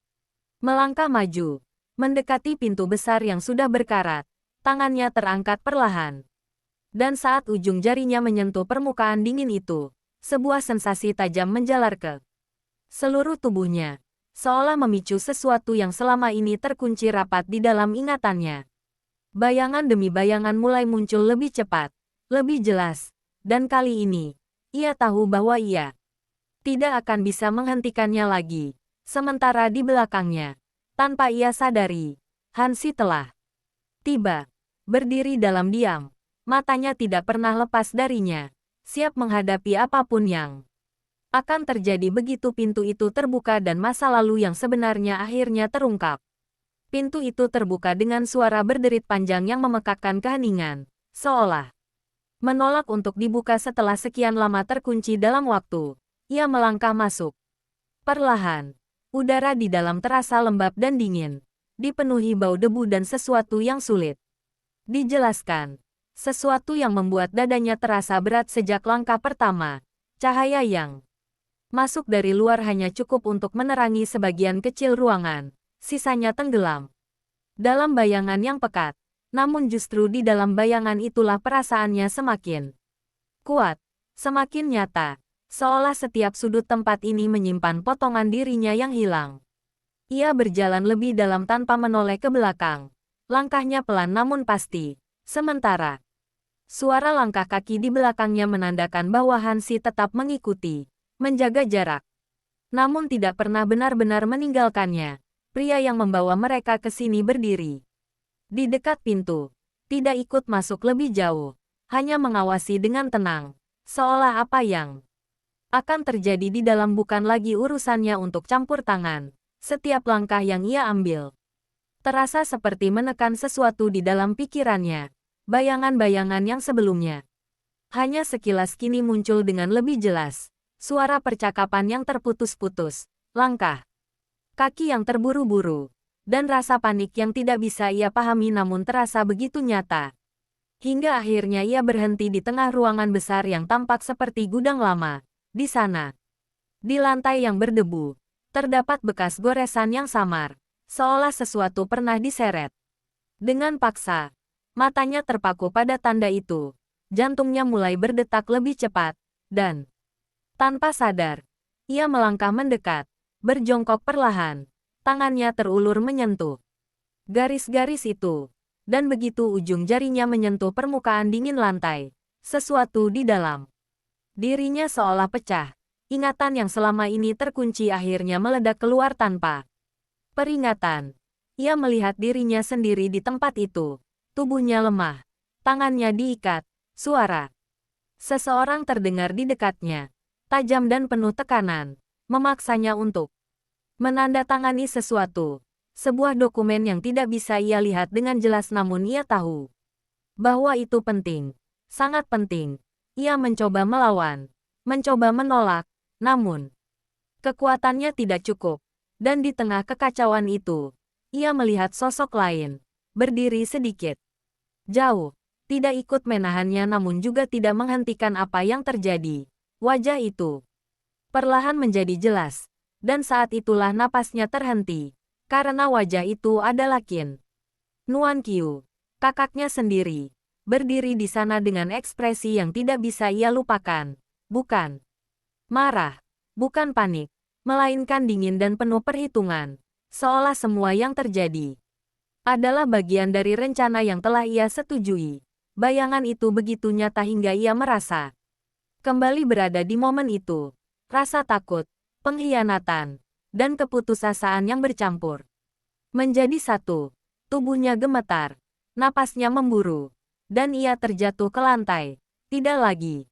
melangkah maju, mendekati pintu besar yang sudah berkarat. Tangannya terangkat perlahan. Dan saat ujung jarinya menyentuh permukaan dingin itu, sebuah sensasi tajam menjalar ke seluruh tubuhnya. Seolah memicu sesuatu yang selama ini terkunci rapat di dalam ingatannya. Bayangan demi bayangan mulai muncul lebih cepat, lebih jelas. Dan kali ini, ia tahu bahwa ia tidak akan bisa menghentikannya lagi. Sementara di belakangnya, tanpa ia sadari, Hansi telah tiba, berdiri dalam diam. Matanya tidak pernah lepas darinya, siap menghadapi apapun yang akan terjadi begitu pintu itu terbuka dan masa lalu yang sebenarnya akhirnya terungkap. Pintu itu terbuka dengan suara berderit panjang yang memekakkan keheningan, seolah menolak untuk dibuka setelah sekian lama terkunci dalam waktu. Ia melangkah masuk. Perlahan, udara di dalam terasa lembab dan dingin, dipenuhi bau debu dan sesuatu yang sulit dijelaskan. Sesuatu yang membuat dadanya terasa berat sejak langkah pertama. Cahaya yang masuk dari luar hanya cukup untuk menerangi sebagian kecil ruangan, sisanya tenggelam dalam bayangan yang pekat. Namun justru di dalam bayangan itulah perasaannya semakin kuat, semakin nyata. Seolah setiap sudut tempat ini menyimpan potongan dirinya yang hilang. Ia berjalan lebih dalam tanpa menoleh ke belakang. Langkahnya pelan namun pasti. Sementara suara langkah kaki di belakangnya menandakan bahwa Hansi tetap mengikuti, menjaga jarak. Namun tidak pernah benar-benar meninggalkannya. Pria yang membawa mereka ke sini berdiri di dekat pintu. Tidak ikut masuk lebih jauh. Hanya mengawasi dengan tenang. Seolah apa yang akan terjadi di dalam bukan lagi urusannya untuk campur tangan. Setiap langkah yang ia ambil terasa seperti menekan sesuatu di dalam pikirannya. Bayangan-bayangan yang sebelumnya hanya sekilas kini muncul dengan lebih jelas. Suara percakapan yang terputus-putus, langkah kaki yang terburu-buru, dan rasa panik yang tidak bisa ia pahami namun terasa begitu nyata. Hingga akhirnya ia berhenti di tengah ruangan besar yang tampak seperti gudang lama. Di sana, di lantai yang berdebu, terdapat bekas goresan yang samar, seolah sesuatu pernah diseret. Dengan paksa, matanya terpaku pada tanda itu. Jantungnya mulai berdetak lebih cepat, dan tanpa sadar, ia melangkah mendekat, berjongkok perlahan. Tangannya terulur menyentuh garis-garis itu, dan begitu ujung jarinya menyentuh permukaan dingin lantai, sesuatu di dalam dirinya seolah pecah. Ingatan yang selama ini terkunci akhirnya meledak keluar tanpa peringatan. Ia melihat dirinya sendiri di tempat itu. Tubuhnya lemah. Tangannya diikat. Suara seseorang terdengar di dekatnya. Tajam dan penuh tekanan. Memaksanya untuk menandatangani sesuatu. Sebuah dokumen yang tidak bisa ia lihat dengan jelas namun ia tahu Bahwa itu penting. Sangat penting. Ia mencoba melawan. Mencoba menolak. Namun, kekuatannya tidak cukup. Dan di tengah kekacauan itu, ia melihat sosok lain. Berdiri sedikit. Jauh. Tidak ikut menahannya namun juga tidak menghentikan apa yang terjadi. Wajah itu perlahan menjadi jelas. Dan saat itulah napasnya terhenti. Karena wajah itu adalah Qin Nuan Qiu, kakaknya sendiri. Berdiri di sana dengan ekspresi yang tidak bisa ia lupakan. Bukan marah, bukan panik, melainkan dingin dan penuh perhitungan. Seolah semua yang terjadi adalah bagian dari rencana yang telah ia setujui. Bayangan itu begitu nyata hingga ia merasa kembali berada di momen itu. Rasa takut, pengkhianatan, dan keputusasaan yang bercampur menjadi satu. Tubuhnya gemetar, napasnya memburu, dan ia terjatuh ke lantai. Tidak lagi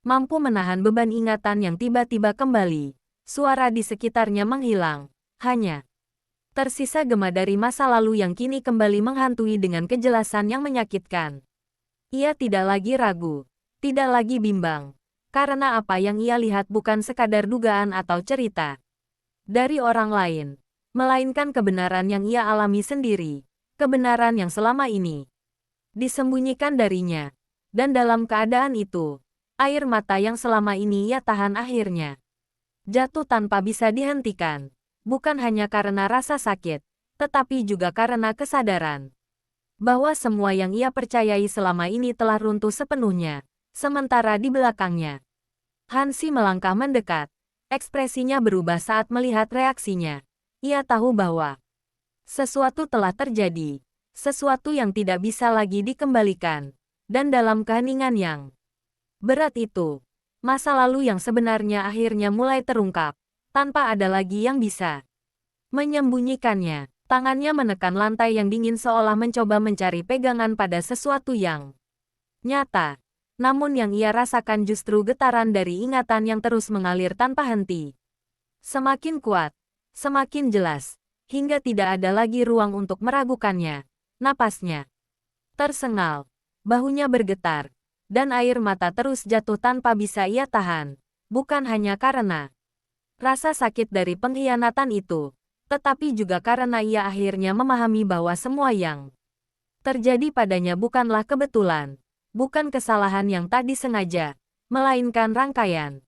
mampu menahan beban ingatan yang tiba-tiba kembali. Suara di sekitarnya menghilang. Hanya tersisa gema dari masa lalu yang kini kembali menghantui dengan kejelasan yang menyakitkan. Ia tidak lagi ragu, tidak lagi bimbang. Karena apa yang ia lihat bukan sekadar dugaan atau cerita dari orang lain, melainkan kebenaran yang ia alami sendiri. Kebenaran yang selama ini disembunyikan darinya. Dan dalam keadaan itu, air mata yang selama ini ia tahan akhirnya jatuh tanpa bisa dihentikan. Bukan hanya karena rasa sakit, tetapi juga karena kesadaran bahwa semua yang ia percayai selama ini telah runtuh sepenuhnya. Sementara di belakangnya, Hansi melangkah mendekat. Ekspresinya berubah saat melihat reaksinya. Ia tahu bahwa sesuatu telah terjadi. Sesuatu yang tidak bisa lagi dikembalikan. Dan dalam keheningan yang berat itu, masa lalu yang sebenarnya akhirnya mulai terungkap. Tanpa ada lagi yang bisa menyembunyikannya. Tangannya menekan lantai yang dingin seolah mencoba mencari pegangan pada sesuatu yang nyata. Namun yang ia rasakan justru getaran dari ingatan yang terus mengalir tanpa henti. Semakin kuat, semakin jelas, hingga tidak ada lagi ruang untuk meragukannya. Napasnya tersengal, bahunya bergetar, dan air mata terus jatuh tanpa bisa ia tahan. Bukan hanya karena rasa sakit dari pengkhianatan itu, tetapi juga karena ia akhirnya memahami bahwa semua yang terjadi padanya bukanlah kebetulan, bukan kesalahan yang tak disengaja, melainkan rangkaian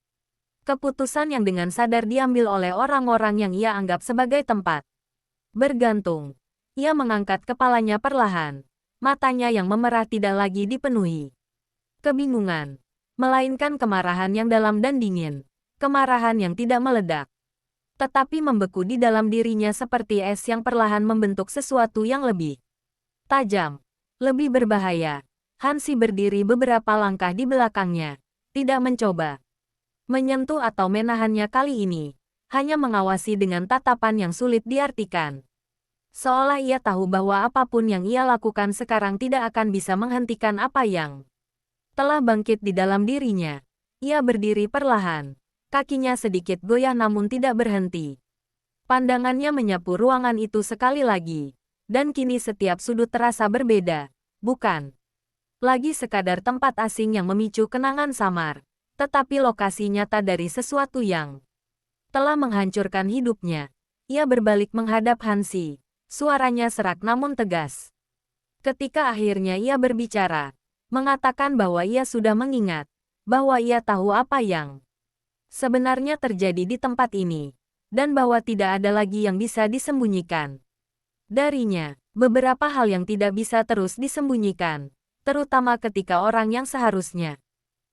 keputusan yang dengan sadar diambil oleh orang-orang yang ia anggap sebagai tempat bergantung. Ia mengangkat kepalanya perlahan, matanya yang memerah tidak lagi dipenuhi kebingungan, melainkan kemarahan yang dalam dan dingin, kemarahan yang tidak meledak, tetapi membeku di dalam dirinya seperti es yang perlahan membentuk sesuatu yang lebih tajam, lebih berbahaya. Hansi berdiri beberapa langkah di belakangnya, tidak mencoba menyentuh atau menahannya kali ini, hanya mengawasi dengan tatapan yang sulit diartikan. Seolah ia tahu bahwa apapun yang ia lakukan sekarang tidak akan bisa menghentikan apa yang telah bangkit di dalam dirinya. Ia berdiri perlahan. Kakinya sedikit goyah namun tidak berhenti. Pandangannya menyapu ruangan itu sekali lagi. Dan kini setiap sudut terasa berbeda. Bukan lagi sekadar tempat asing yang memicu kenangan samar. Tetapi lokasi nyata dari sesuatu yang telah menghancurkan hidupnya. Ia berbalik menghadap Hansi. Suaranya serak namun tegas. Ketika akhirnya ia berbicara, mengatakan bahwa ia sudah mengingat, bahwa ia tahu apa yang sebenarnya terjadi di tempat ini, dan bahwa tidak ada lagi yang bisa disembunyikan darinya. Beberapa hal yang tidak bisa terus disembunyikan, terutama ketika orang yang seharusnya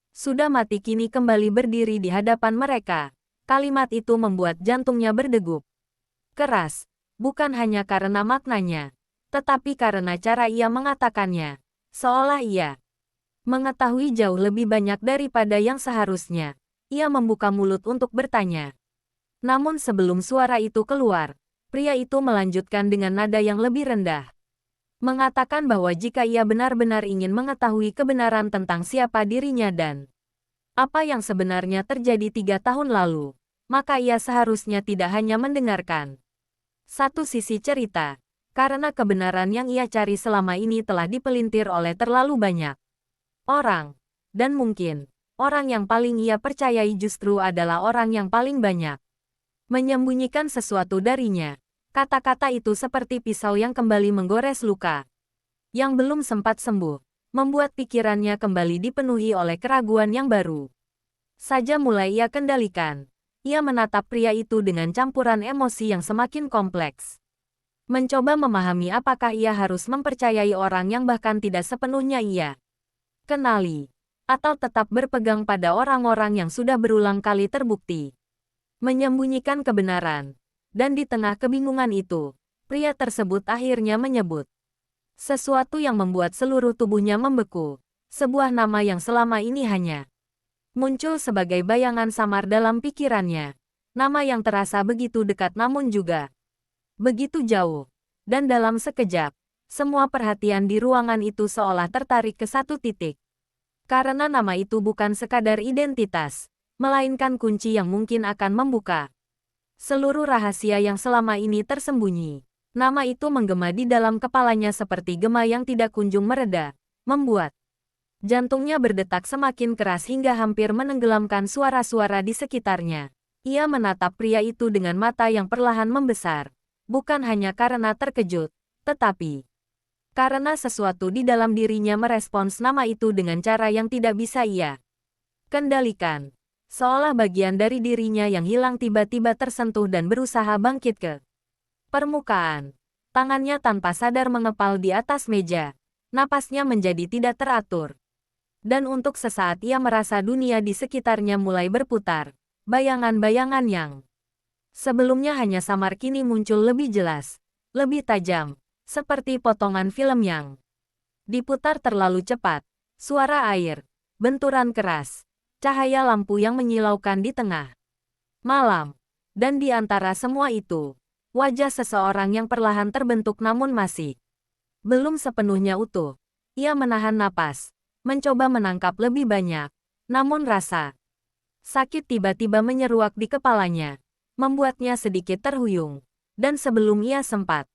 sudah mati kini kembali berdiri di hadapan mereka. Kalimat itu membuat jantungnya berdegup keras, bukan hanya karena maknanya, tetapi karena cara ia mengatakannya, seolah ia mengetahui jauh lebih banyak daripada yang seharusnya. Ia membuka mulut untuk bertanya. Namun sebelum suara itu keluar, pria itu melanjutkan dengan nada yang lebih rendah. Mengatakan bahwa jika ia benar-benar ingin mengetahui kebenaran tentang siapa dirinya dan apa yang sebenarnya terjadi 3 tahun lalu, maka ia seharusnya tidak hanya mendengarkan satu sisi cerita. Karena kebenaran yang ia cari selama ini telah dipelintir oleh terlalu banyak orang. Dan mungkin, orang yang paling ia percayai justru adalah orang yang paling banyak menyembunyikan sesuatu darinya. Kata-kata itu seperti pisau yang kembali menggores luka yang belum sempat sembuh, membuat pikirannya kembali dipenuhi oleh keraguan yang baru saja mulai ia kendalikan. Ia menatap pria itu dengan campuran emosi yang semakin kompleks. Mencoba memahami apakah ia harus mempercayai orang yang bahkan tidak sepenuhnya ia kenali, atau tetap berpegang pada orang-orang yang sudah berulang kali terbukti menyembunyikan kebenaran. Dan di tengah kebingungan itu, pria tersebut akhirnya menyebut sesuatu yang membuat seluruh tubuhnya membeku, sebuah nama yang selama ini hanya muncul sebagai bayangan samar dalam pikirannya. Nama yang terasa begitu dekat namun juga begitu jauh. Dan dalam sekejap, semua perhatian di ruangan itu seolah tertarik ke satu titik. Karena nama itu bukan sekadar identitas, melainkan kunci yang mungkin akan membuka seluruh rahasia yang selama ini tersembunyi. Nama itu menggema di dalam kepalanya seperti gema yang tidak kunjung mereda, membuat jantungnya berdetak semakin keras hingga hampir menenggelamkan suara-suara di sekitarnya. Ia menatap pria itu dengan mata yang perlahan membesar. Bukan hanya karena terkejut, tetapi karena sesuatu di dalam dirinya merespons nama itu dengan cara yang tidak bisa ia kendalikan. Seolah bagian dari dirinya yang hilang tiba-tiba tersentuh dan berusaha bangkit ke permukaan. Tangannya tanpa sadar mengepal di atas meja. Napasnya menjadi tidak teratur. Dan untuk sesaat ia merasa dunia di sekitarnya mulai berputar. Bayangan-bayangan yang sebelumnya hanya samar kini muncul lebih jelas, lebih tajam, seperti potongan film yang diputar terlalu cepat. Suara air, benturan keras, cahaya lampu yang menyilaukan di tengah malam. Dan di antara semua itu, wajah seseorang yang perlahan terbentuk namun masih belum sepenuhnya utuh. Ia menahan napas, mencoba menangkap lebih banyak, namun rasa sakit tiba-tiba menyeruak di kepalanya, membuatnya sedikit terhuyung. Dan sebelum ia sempat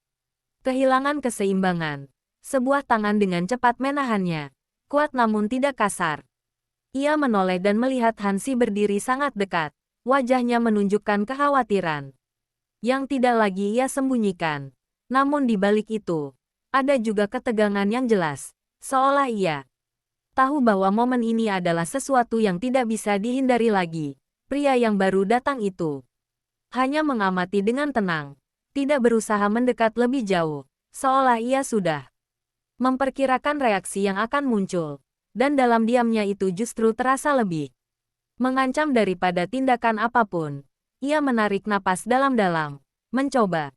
kehilangan keseimbangan, sebuah tangan dengan cepat menahannya, kuat namun tidak kasar. Ia menoleh dan melihat Hansi berdiri sangat dekat. Wajahnya menunjukkan kekhawatiran yang tidak lagi ia sembunyikan. Namun di balik itu, ada juga ketegangan yang jelas, seolah ia tahu bahwa momen ini adalah sesuatu yang tidak bisa dihindari lagi. Pria yang baru datang itu hanya mengamati dengan tenang, tidak berusaha mendekat lebih jauh, seolah ia sudah memperkirakan reaksi yang akan muncul. Dan dalam diamnya itu justru terasa lebih mengancam daripada tindakan apapun. Ia menarik napas dalam-dalam, mencoba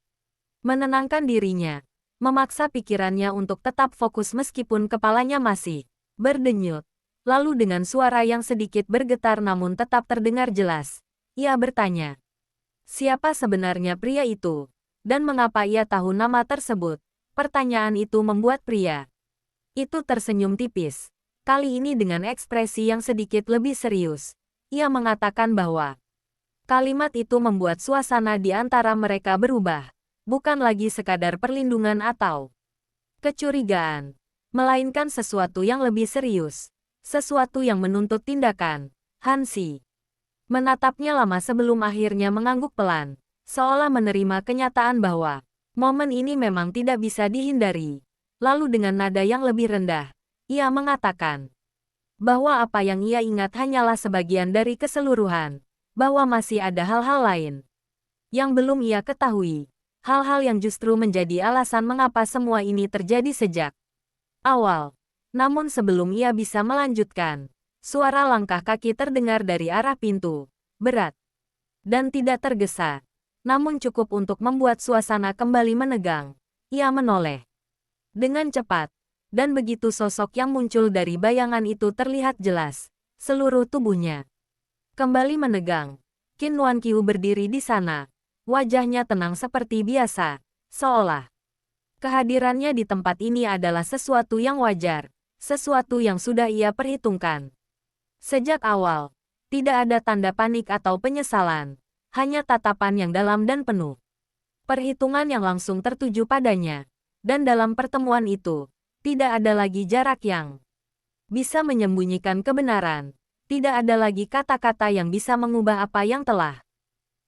menenangkan dirinya, memaksa pikirannya untuk tetap fokus meskipun kepalanya masih berdenyut. Lalu dengan suara yang sedikit bergetar namun tetap terdengar jelas, ia bertanya, siapa sebenarnya pria itu? Dan mengapa ia tahu nama tersebut? Pertanyaan itu membuat pria itu tersenyum tipis. Kali ini dengan ekspresi yang sedikit lebih serius. Ia mengatakan bahwa kalimat itu membuat suasana di antara mereka berubah. Bukan lagi sekadar perlindungan atau kecurigaan, melainkan sesuatu yang lebih serius. Sesuatu yang menuntut tindakan. Hansi menatapnya lama sebelum akhirnya mengangguk pelan, seolah menerima kenyataan bahwa momen ini memang tidak bisa dihindari. Lalu dengan nada yang lebih rendah, ia mengatakan bahwa apa yang ia ingat hanyalah sebagian dari keseluruhan, bahwa masih ada hal-hal lain yang belum ia ketahui, hal-hal yang justru menjadi alasan mengapa semua ini terjadi sejak awal. Namun sebelum ia bisa melanjutkan, suara langkah kaki terdengar dari arah pintu, berat dan tidak tergesa, namun cukup untuk membuat suasana kembali menegang. Ia menoleh dengan cepat, dan begitu sosok yang muncul dari bayangan itu terlihat jelas, seluruh tubuhnya kembali menegang. Qin Nuanqiu berdiri di sana, wajahnya tenang seperti biasa, seolah kehadirannya di tempat ini adalah sesuatu yang wajar, sesuatu yang sudah ia perhitungkan sejak awal. Tidak ada tanda panik atau penyesalan, hanya tatapan yang dalam dan penuh perhitungan yang langsung tertuju padanya. Dan dalam pertemuan itu, tidak ada lagi jarak yang bisa menyembunyikan kebenaran. Tidak ada lagi kata-kata yang bisa mengubah apa yang telah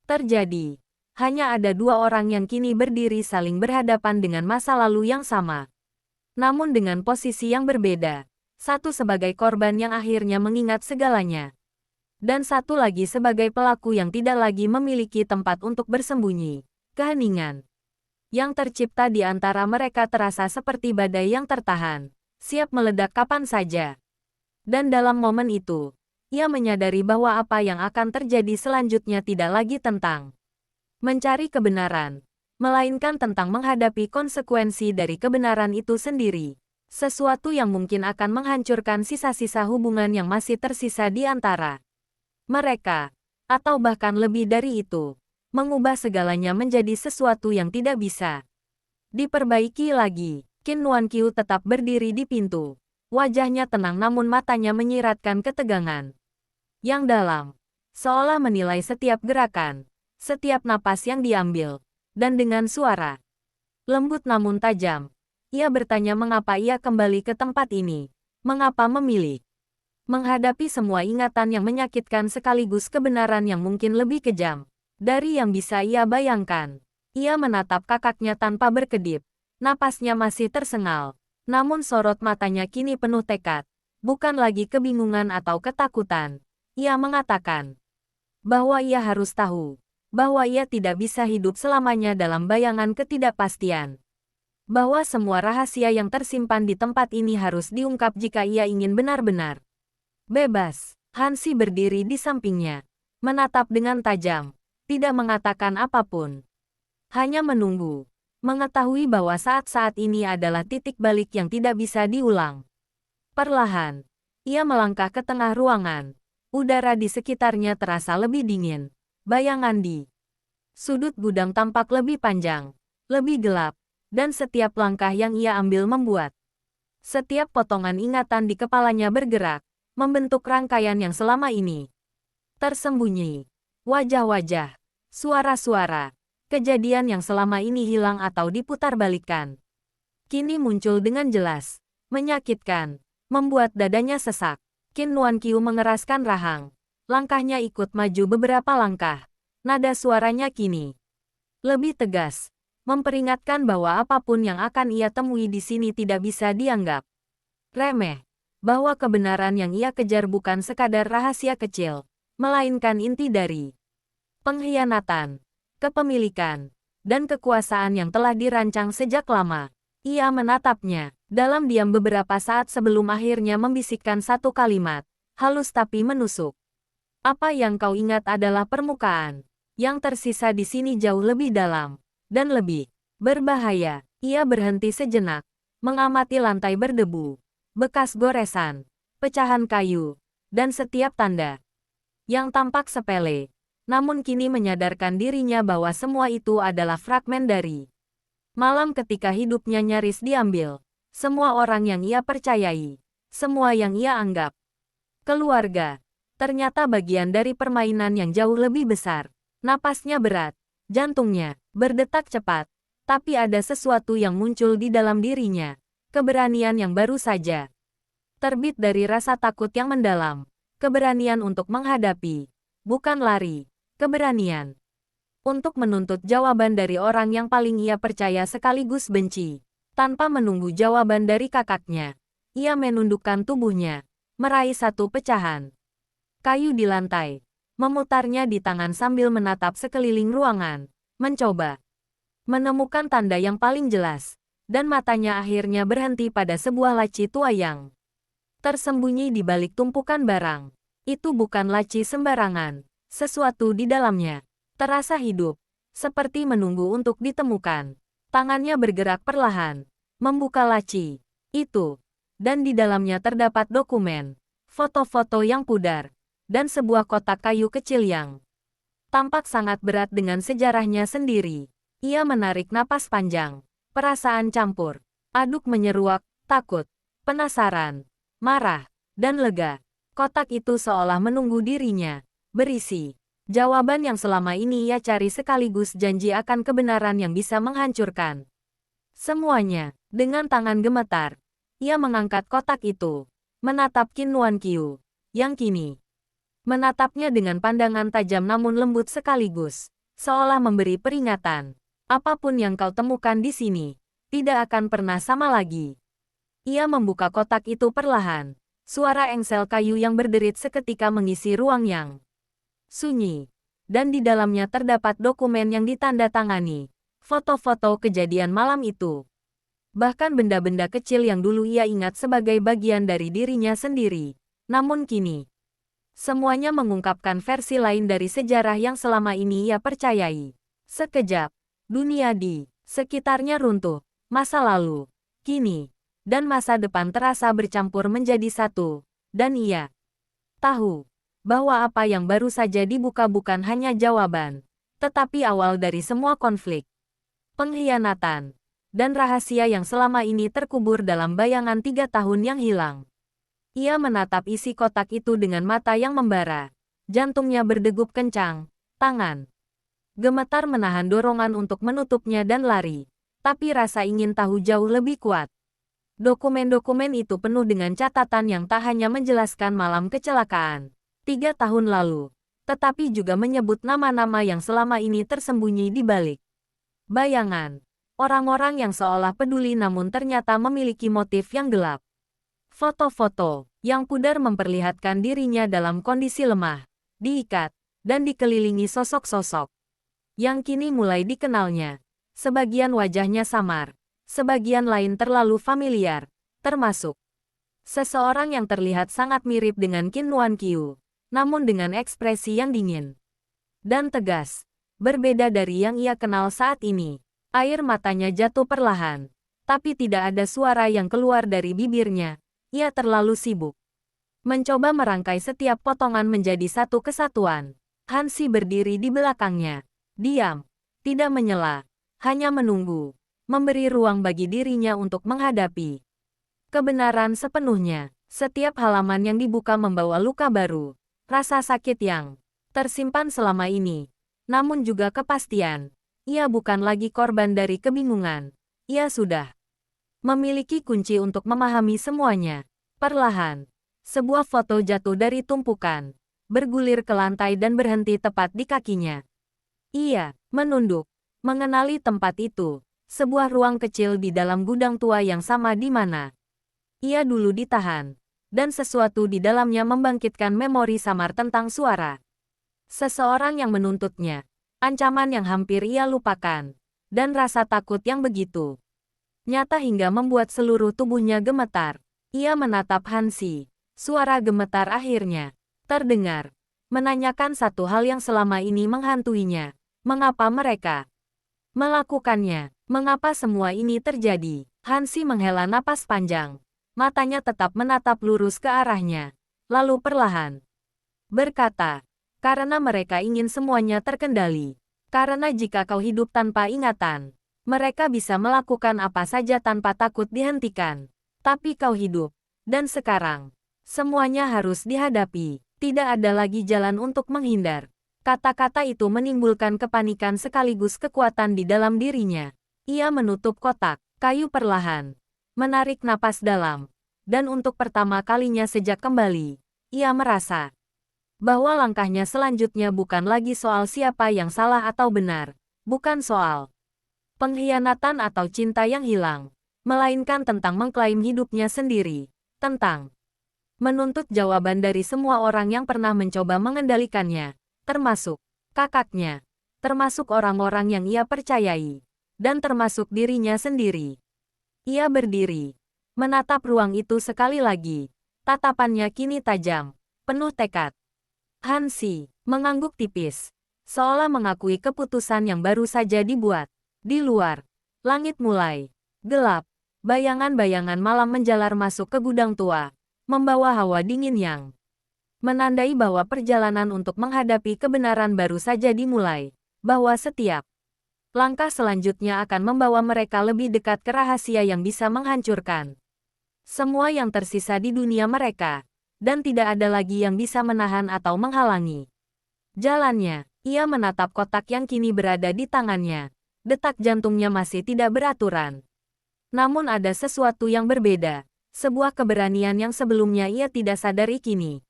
terjadi. Hanya ada dua orang yang kini berdiri saling berhadapan dengan masa lalu yang sama. Namun dengan posisi yang berbeda. Satu sebagai korban yang akhirnya mengingat segalanya. Dan satu lagi sebagai pelaku yang tidak lagi memiliki tempat untuk bersembunyi. Keheningan yang tercipta di antara mereka terasa seperti badai yang tertahan, siap meledak kapan saja. Dan dalam momen itu, ia menyadari bahwa apa yang akan terjadi selanjutnya tidak lagi tentang mencari kebenaran, melainkan tentang menghadapi konsekuensi dari kebenaran itu sendiri. Sesuatu yang mungkin akan menghancurkan sisa-sisa hubungan yang masih tersisa di antara mereka. Atau bahkan lebih dari itu, mengubah segalanya menjadi sesuatu yang tidak bisa diperbaiki lagi. Qin Nuanqiu tetap berdiri di pintu. Wajahnya tenang namun matanya menyiratkan ketegangan yang dalam, seolah menilai setiap gerakan, setiap napas yang diambil, dan dengan suara lembut namun tajam, ia bertanya mengapa ia kembali ke tempat ini, mengapa memilih menghadapi semua ingatan yang menyakitkan sekaligus kebenaran yang mungkin lebih kejam dari yang bisa ia bayangkan. Ia menatap kakaknya tanpa berkedip, napasnya masih tersengal, namun sorot matanya kini penuh tekad, bukan lagi kebingungan atau ketakutan. Ia mengatakan bahwa ia harus tahu bahwa ia tidak bisa hidup selamanya dalam bayangan ketidakpastian. Bahwa semua rahasia yang tersimpan di tempat ini harus diungkap jika ia ingin benar-benar bebas. Hansi berdiri di sampingnya, menatap dengan tajam, tidak mengatakan apapun. Hanya menunggu, mengetahui bahwa saat-saat ini adalah titik balik yang tidak bisa diulang. Perlahan, ia melangkah ke tengah ruangan. Udara di sekitarnya terasa lebih dingin. Bayangan di sudut gudang tampak lebih panjang, lebih gelap, dan setiap langkah yang ia ambil membuat setiap potongan ingatan di kepalanya bergerak, membentuk rangkaian yang selama ini tersembunyi. Wajah-wajah, suara-suara, kejadian yang selama ini hilang atau diputarbalikkan, kini muncul dengan jelas, menyakitkan, membuat dadanya sesak. Qin Nuanqiu mengeraskan rahang. Langkahnya ikut maju beberapa langkah. Nada suaranya kini lebih tegas, memperingatkan bahwa apapun yang akan ia temui di sini tidak bisa dianggap remeh. Bahwa kebenaran yang ia kejar bukan sekadar rahasia kecil, melainkan inti dari pengkhianatan, kepemilikan, dan kekuasaan yang telah dirancang sejak lama. Ia menatapnya dalam diam beberapa saat sebelum akhirnya membisikkan satu kalimat, halus tapi menusuk. Apa yang kau ingat adalah permukaan. Yang tersisa di sini jauh lebih dalam dan lebih berbahaya. Ia berhenti sejenak, mengamati lantai berdebu, bekas goresan, pecahan kayu, dan setiap tanda yang tampak sepele. Namun kini menyadarkan dirinya bahwa semua itu adalah fragmen dari malam ketika hidupnya nyaris diambil. Semua orang yang ia percayai, semua yang ia anggap keluarga, ternyata bagian dari permainan yang jauh lebih besar. Napasnya berat, jantungnya berdetak cepat, tapi ada sesuatu yang muncul di dalam dirinya, keberanian yang baru saja terbit dari rasa takut yang mendalam, keberanian untuk menghadapi, bukan lari, keberanian untuk menuntut jawaban dari orang yang paling ia percaya sekaligus benci. Tanpa menunggu jawaban dari kakaknya, ia menundukkan tubuhnya, meraih satu pecahan kayu di lantai, memutarnya di tangan sambil menatap sekeliling ruangan, mencoba menemukan tanda yang paling jelas, dan matanya akhirnya berhenti pada sebuah laci tua yang tersembunyi di balik tumpukan barang. Itu bukan laci sembarangan, sesuatu di dalamnya terasa hidup, seperti menunggu untuk ditemukan. Tangannya bergerak perlahan, membuka laci itu, dan di dalamnya terdapat dokumen, foto-foto yang pudar, dan sebuah kotak kayu kecil yang tampak sangat berat dengan sejarahnya sendiri. Ia menarik napas panjang, perasaan campur aduk menyeruak, takut, penasaran, marah, dan lega. Kotak itu seolah menunggu dirinya, berisi jawaban yang selama ini ia cari sekaligus janji akan kebenaran yang bisa menghancurkan Semuanya, dengan tangan gemetar, ia mengangkat kotak itu, menatap Qin Nuan Qiu, yang kini menatapnya dengan pandangan tajam namun lembut sekaligus, seolah memberi peringatan. Apapun yang kau temukan di sini, tidak akan pernah sama lagi. Ia membuka kotak itu perlahan. Suara engsel kayu yang berderit seketika mengisi ruang yang sunyi. Dan di dalamnya terdapat dokumen yang ditandatangani. Foto-foto kejadian malam itu. Bahkan benda-benda kecil yang dulu ia ingat sebagai bagian dari dirinya sendiri. Namun kini, semuanya mengungkapkan versi lain dari sejarah yang selama ini ia percayai. Sekejap, dunia di sekitarnya runtuh. Masa lalu, kini, dan masa depan terasa bercampur menjadi satu. Dan ia tahu bahwa apa yang baru saja dibuka bukan hanya jawaban, tetapi awal dari semua konflik, pengkhianatan, dan rahasia yang selama ini terkubur dalam bayangan 3 tahun yang hilang. Ia menatap isi kotak itu dengan mata yang membara. Jantungnya berdegup kencang, tangan gemetar menahan dorongan untuk menutupnya dan lari. Tapi rasa ingin tahu jauh lebih kuat. Dokumen-dokumen itu penuh dengan catatan yang tak hanya menjelaskan malam kecelakaan 3 tahun lalu, tetapi juga menyebut nama-nama yang selama ini tersembunyi di balik bayangan. Orang-orang yang seolah peduli namun ternyata memiliki motif yang gelap. Foto-foto yang pudar memperlihatkan dirinya dalam kondisi lemah, diikat, dan dikelilingi sosok-sosok yang kini mulai dikenalnya. Sebagian wajahnya samar, sebagian lain terlalu familiar, termasuk seseorang yang terlihat sangat mirip dengan Qin Nuan Qiu, namun dengan ekspresi yang dingin dan tegas, berbeda dari yang ia kenal saat ini. Air matanya jatuh perlahan, tapi tidak ada suara yang keluar dari bibirnya. Ia terlalu sibuk mencoba merangkai setiap potongan menjadi satu kesatuan. Hansi berdiri di belakangnya, diam, tidak menyela, hanya menunggu, memberi ruang bagi dirinya untuk menghadapi kebenaran sepenuhnya. Setiap halaman yang dibuka membawa luka baru, rasa sakit yang tersimpan selama ini, namun juga kepastian. Ia bukan lagi korban dari kebingungan. Ia sudah memiliki kunci untuk memahami semuanya. Perlahan, sebuah foto jatuh dari tumpukan, bergulir ke lantai dan berhenti tepat di kakinya. Ia menunduk, mengenali tempat itu, sebuah ruang kecil di dalam gudang tua yang sama di mana ia dulu ditahan, dan sesuatu di dalamnya membangkitkan memori samar tentang suara seseorang yang menuntutnya, ancaman yang hampir ia lupakan, dan rasa takut yang begitu nyata hingga membuat seluruh tubuhnya gemetar. Ia menatap Hansi, suara gemetar akhirnya terdengar, menanyakan satu hal yang selama ini menghantuinya. Mengapa mereka melakukannya? Mengapa semua ini terjadi? Hansi menghela napas panjang. Matanya tetap menatap lurus ke arahnya. Lalu perlahan berkata, karena mereka ingin semuanya terkendali. Karena jika kau hidup tanpa ingatan, mereka bisa melakukan apa saja tanpa takut dihentikan. Tapi kau hidup, dan sekarang, semuanya harus dihadapi. Tidak ada lagi jalan untuk menghindar. Kata-kata itu menimbulkan kepanikan sekaligus kekuatan di dalam dirinya. Ia menutup kotak kayu perlahan, menarik napas dalam, dan untuk pertama kalinya sejak kembali, ia merasa bahwa langkahnya selanjutnya bukan lagi soal siapa yang salah atau benar, bukan soal pengkhianatan atau cinta yang hilang, melainkan tentang mengklaim hidupnya sendiri, tentang menuntut jawaban dari semua orang yang pernah mencoba mengendalikannya, termasuk kakaknya, termasuk orang-orang yang ia percayai, dan termasuk dirinya sendiri. Ia berdiri, menatap ruang itu sekali lagi, tatapannya kini tajam, penuh tekad. Hansi mengangguk tipis, seolah mengakui keputusan yang baru saja dibuat. Di luar, langit mulai gelap, bayangan-bayangan malam menjalar masuk ke gudang tua, membawa hawa dingin yang menandai bahwa perjalanan untuk menghadapi kebenaran baru saja dimulai, bahwa setiap langkah selanjutnya akan membawa mereka lebih dekat ke rahasia yang bisa menghancurkan semua yang tersisa di dunia mereka, dan tidak ada lagi yang bisa menahan atau menghalangi jalannya. Ia menatap kotak yang kini berada di tangannya. Detak jantungnya masih tidak beraturan. Namun ada sesuatu yang berbeda. Sebuah keberanian yang sebelumnya ia tidak sadari kini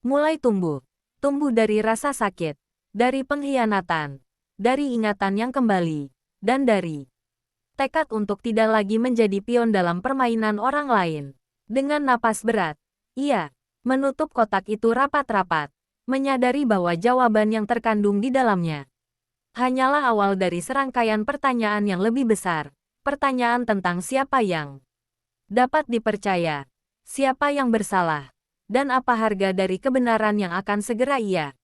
mulai tumbuh. Tumbuh dari rasa sakit, dari pengkhianatan, dari ingatan yang kembali, dan dari tekad untuk tidak lagi menjadi pion dalam permainan orang lain. Dengan napas berat, ia menutup kotak itu rapat-rapat, menyadari bahwa jawaban yang terkandung di dalamnya hanyalah awal dari serangkaian pertanyaan yang lebih besar. Pertanyaan tentang siapa yang dapat dipercaya, siapa yang bersalah, dan apa harga dari kebenaran yang akan segera ia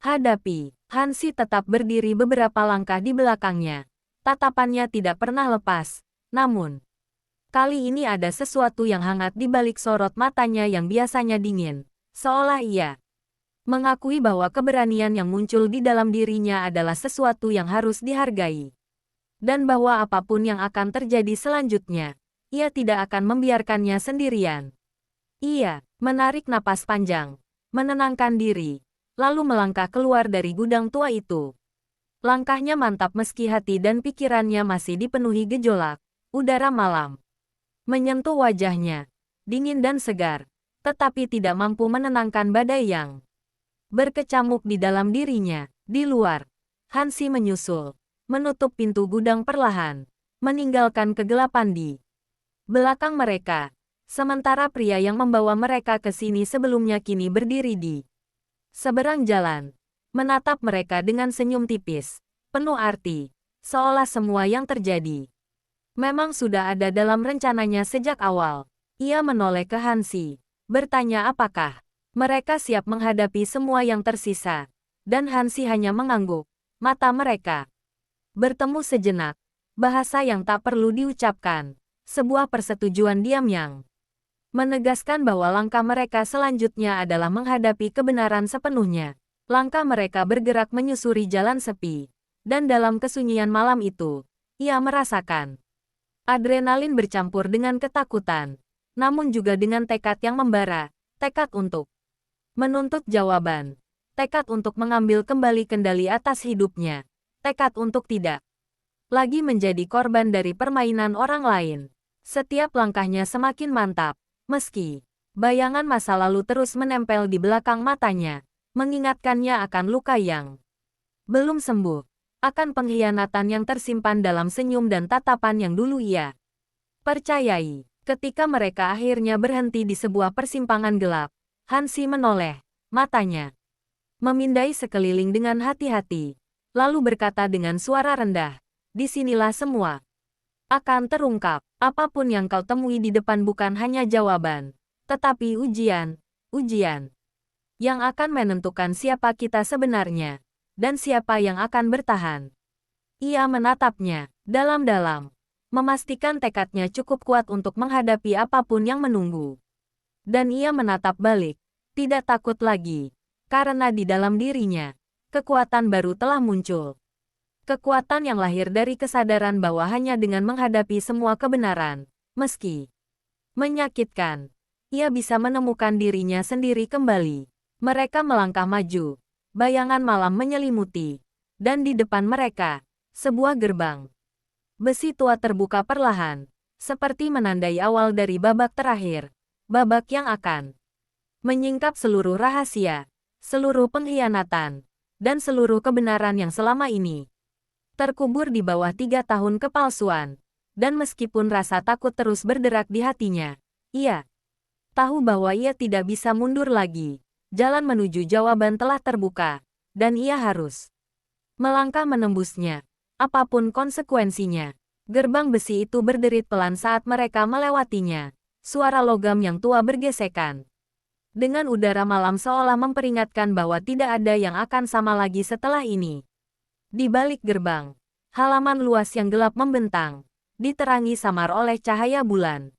hadapi. Hansi tetap berdiri beberapa langkah di belakangnya. Tatapannya tidak pernah lepas. Namun, kali ini ada sesuatu yang hangat di balik sorot matanya yang biasanya dingin. Seolah ia mengakui bahwa keberanian yang muncul di dalam dirinya adalah sesuatu yang harus dihargai. Dan bahwa apapun yang akan terjadi selanjutnya, ia tidak akan membiarkannya sendirian. Ia menarik napas panjang, menenangkan diri, lalu melangkah keluar dari gudang tua itu. Langkahnya mantap meski hati dan pikirannya masih dipenuhi gejolak. Udara malam menyentuh wajahnya, dingin dan segar, tetapi tidak mampu menenangkan badai yang berkecamuk di dalam dirinya. Di luar, Hansi menyusul, menutup pintu gudang perlahan, meninggalkan kegelapan di belakang mereka. Sementara pria yang membawa mereka ke sini sebelumnya kini berdiri di seberang jalan, menatap mereka dengan senyum tipis, penuh arti, seolah semua yang terjadi memang sudah ada dalam rencananya sejak awal. Ia menoleh ke Hansi, bertanya apakah mereka siap menghadapi semua yang tersisa, dan Hansi hanya mengangguk. Mata mereka bertemu sejenak, bahasa yang tak perlu diucapkan, sebuah persetujuan diam yang menegaskan bahwa langkah mereka selanjutnya adalah menghadapi kebenaran sepenuhnya. Langkah mereka bergerak menyusuri jalan sepi, dan dalam kesunyian malam itu, ia merasakan adrenalin bercampur dengan ketakutan, namun juga dengan tekad yang membara, tekad untuk menuntut jawaban, tekad untuk mengambil kembali kendali atas hidupnya, tekad untuk tidak lagi menjadi korban dari permainan orang lain. Setiap langkahnya semakin mantap, meski bayangan masa lalu terus menempel di belakang matanya, mengingatkannya akan luka yang belum sembuh, akan pengkhianatan yang tersimpan dalam senyum dan tatapan yang dulu ia percayai. Ketika mereka akhirnya berhenti di sebuah persimpangan gelap, Hansi menoleh, matanya memindai sekeliling dengan hati-hati, lalu berkata dengan suara rendah, "Disinilah semua akan terungkap. Apapun yang kau temui di depan bukan hanya jawaban, tetapi ujian yang akan menentukan siapa kita sebenarnya, dan siapa yang akan bertahan." Ia menatapnya dalam-dalam, memastikan tekadnya cukup kuat untuk menghadapi apapun yang menunggu. Dan ia menatap balik, tidak takut lagi, karena di dalam dirinya, kekuatan baru telah muncul. Kekuatan yang lahir dari kesadaran bahwa hanya dengan menghadapi semua kebenaran, meski menyakitkan, ia bisa menemukan dirinya sendiri kembali. Mereka melangkah maju, bayangan malam menyelimuti, dan di depan mereka, sebuah gerbang besi tua terbuka perlahan, seperti menandai awal dari babak terakhir, babak yang akan menyingkap seluruh rahasia, seluruh pengkhianatan, dan seluruh kebenaran yang selama ini terkubur di bawah 3 tahun kepalsuan. Dan meskipun rasa takut terus berderak di hatinya, ia tahu bahwa ia tidak bisa mundur lagi. Jalan menuju jawaban telah terbuka, dan ia harus melangkah menembusnya, apapun konsekuensinya. Gerbang besi itu berderit pelan saat mereka melewatinya. Suara logam yang tua bergesekan dengan udara malam seolah memperingatkan bahwa tidak ada yang akan sama lagi setelah ini. Di balik gerbang, halaman luas yang gelap membentang, diterangi samar oleh cahaya bulan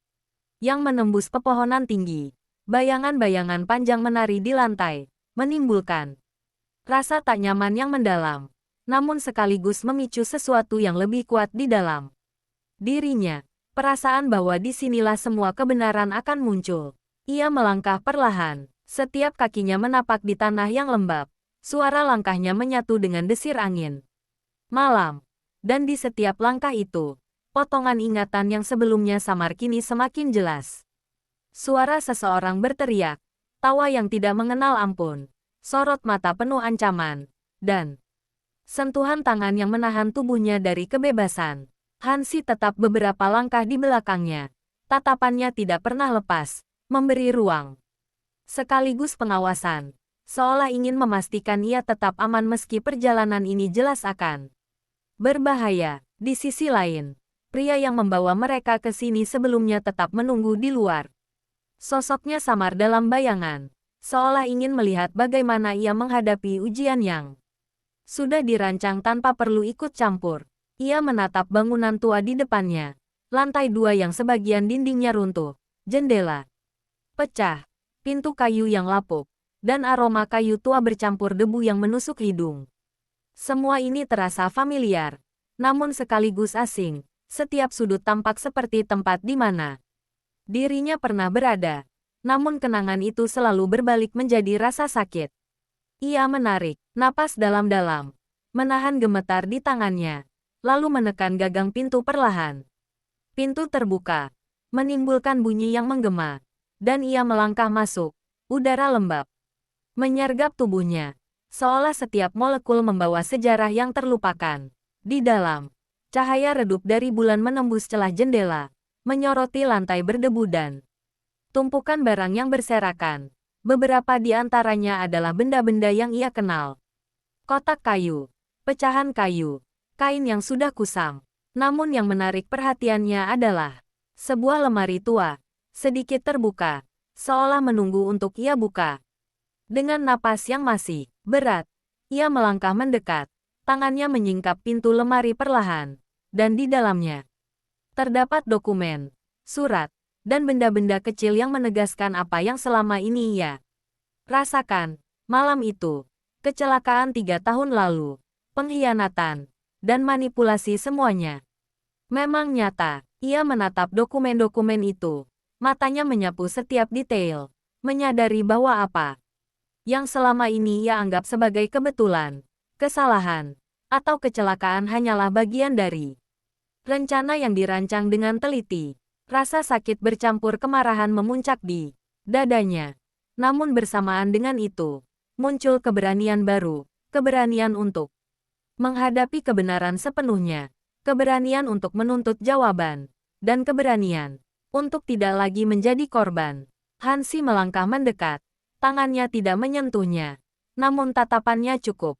yang menembus pepohonan tinggi. Bayangan-bayangan panjang menari di lantai, menimbulkan rasa tak nyaman yang mendalam, namun sekaligus memicu sesuatu yang lebih kuat di dalam dirinya. Perasaan bahwa disinilah semua kebenaran akan muncul. Ia melangkah perlahan, setiap kakinya menapak di tanah yang lembab. Suara langkahnya menyatu dengan desir angin malam. Dan di setiap langkah itu, Potongan ingatan yang sebelumnya samar kini semakin jelas. Suara seseorang berteriak, tawa yang tidak mengenal ampun, sorot mata penuh ancaman, dan sentuhan tangan yang menahan tubuhnya dari kebebasan. Hansi tetap beberapa langkah di belakangnya. Tatapannya tidak pernah lepas, memberi ruang. Sekaligus pengawasan, seolah ingin memastikan ia tetap aman meski perjalanan ini jelas akan berbahaya. Di sisi lain, pria yang membawa mereka ke sini sebelumnya tetap menunggu di luar. Sosoknya samar dalam bayangan, seolah ingin melihat bagaimana ia menghadapi ujian yang sudah dirancang tanpa perlu ikut campur. Ia menatap bangunan tua di depannya, lantai 2 yang sebagian dindingnya runtuh, jendela pecah, pintu kayu yang lapuk, dan aroma kayu tua bercampur debu yang menusuk hidung. Semua ini terasa familiar, namun sekaligus asing. Setiap sudut tampak seperti tempat di mana dirinya pernah berada, namun kenangan itu selalu berbalik menjadi rasa sakit. Ia menarik napas dalam-dalam, menahan gemetar di tangannya, lalu menekan gagang pintu perlahan. Pintu terbuka, menimbulkan bunyi yang menggema, dan ia melangkah masuk. Udara lembab menyergap tubuhnya, seolah setiap molekul membawa sejarah yang terlupakan. Di dalam, cahaya redup dari bulan menembus celah jendela, menyoroti lantai berdebu dan tumpukan barang yang berserakan. Beberapa di antaranya adalah benda-benda yang ia kenal. Kotak kayu, pecahan kayu, kain yang sudah kusam. Namun yang menarik perhatiannya adalah sebuah lemari tua, sedikit terbuka, seolah menunggu untuk ia buka. Dengan napas yang masih berat, ia melangkah mendekat, tangannya menyingkap pintu lemari perlahan, dan di dalamnya terdapat dokumen, surat, dan benda-benda kecil yang menegaskan apa yang selama ini ia rasakan. Malam itu, kecelakaan 3 tahun lalu, pengkhianatan, dan manipulasi semuanya memang nyata. Ia menatap dokumen-dokumen itu, matanya menyapu setiap detail, menyadari bahwa apa yang selama ini ia anggap sebagai kebetulan, kesalahan, atau kecelakaan hanyalah bagian dari rencana yang dirancang dengan teliti. Rasa sakit bercampur kemarahan memuncak di dadanya. Namun bersamaan dengan itu, muncul keberanian baru, keberanian untuk menghadapi kebenaran sepenuhnya, keberanian untuk menuntut jawaban, dan keberanian untuk tidak lagi menjadi korban. Hansi melangkah mendekat, tangannya tidak menyentuhnya, namun tatapannya cukup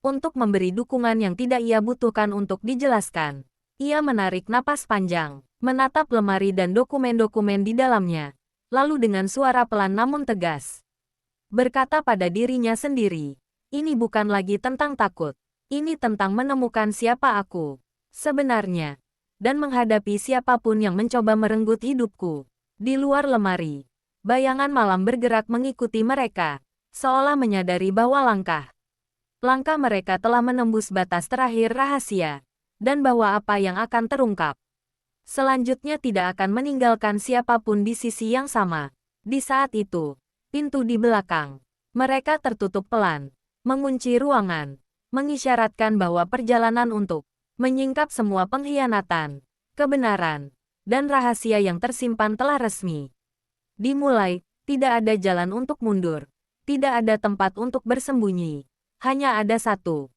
untuk memberi dukungan yang tidak ia butuhkan untuk dijelaskan. Ia menarik napas panjang, menatap lemari dan dokumen-dokumen di dalamnya, lalu dengan suara pelan namun tegas, berkata pada dirinya sendiri, ini bukan lagi tentang takut, ini tentang menemukan siapa aku sebenarnya, dan menghadapi siapapun yang mencoba merenggut hidupku. Di luar lemari, bayangan malam bergerak mengikuti mereka, seolah menyadari bahwa langkah mereka telah menembus batas terakhir rahasia, dan bahwa apa yang akan terungkap selanjutnya tidak akan meninggalkan siapapun di sisi yang sama. Di saat itu, pintu di belakang mereka tertutup pelan, mengunci ruangan, mengisyaratkan bahwa perjalanan untuk menyingkap semua pengkhianatan, kebenaran, dan rahasia yang tersimpan telah resmi dimulai. Tidak ada jalan untuk mundur, tidak ada tempat untuk bersembunyi, hanya ada satu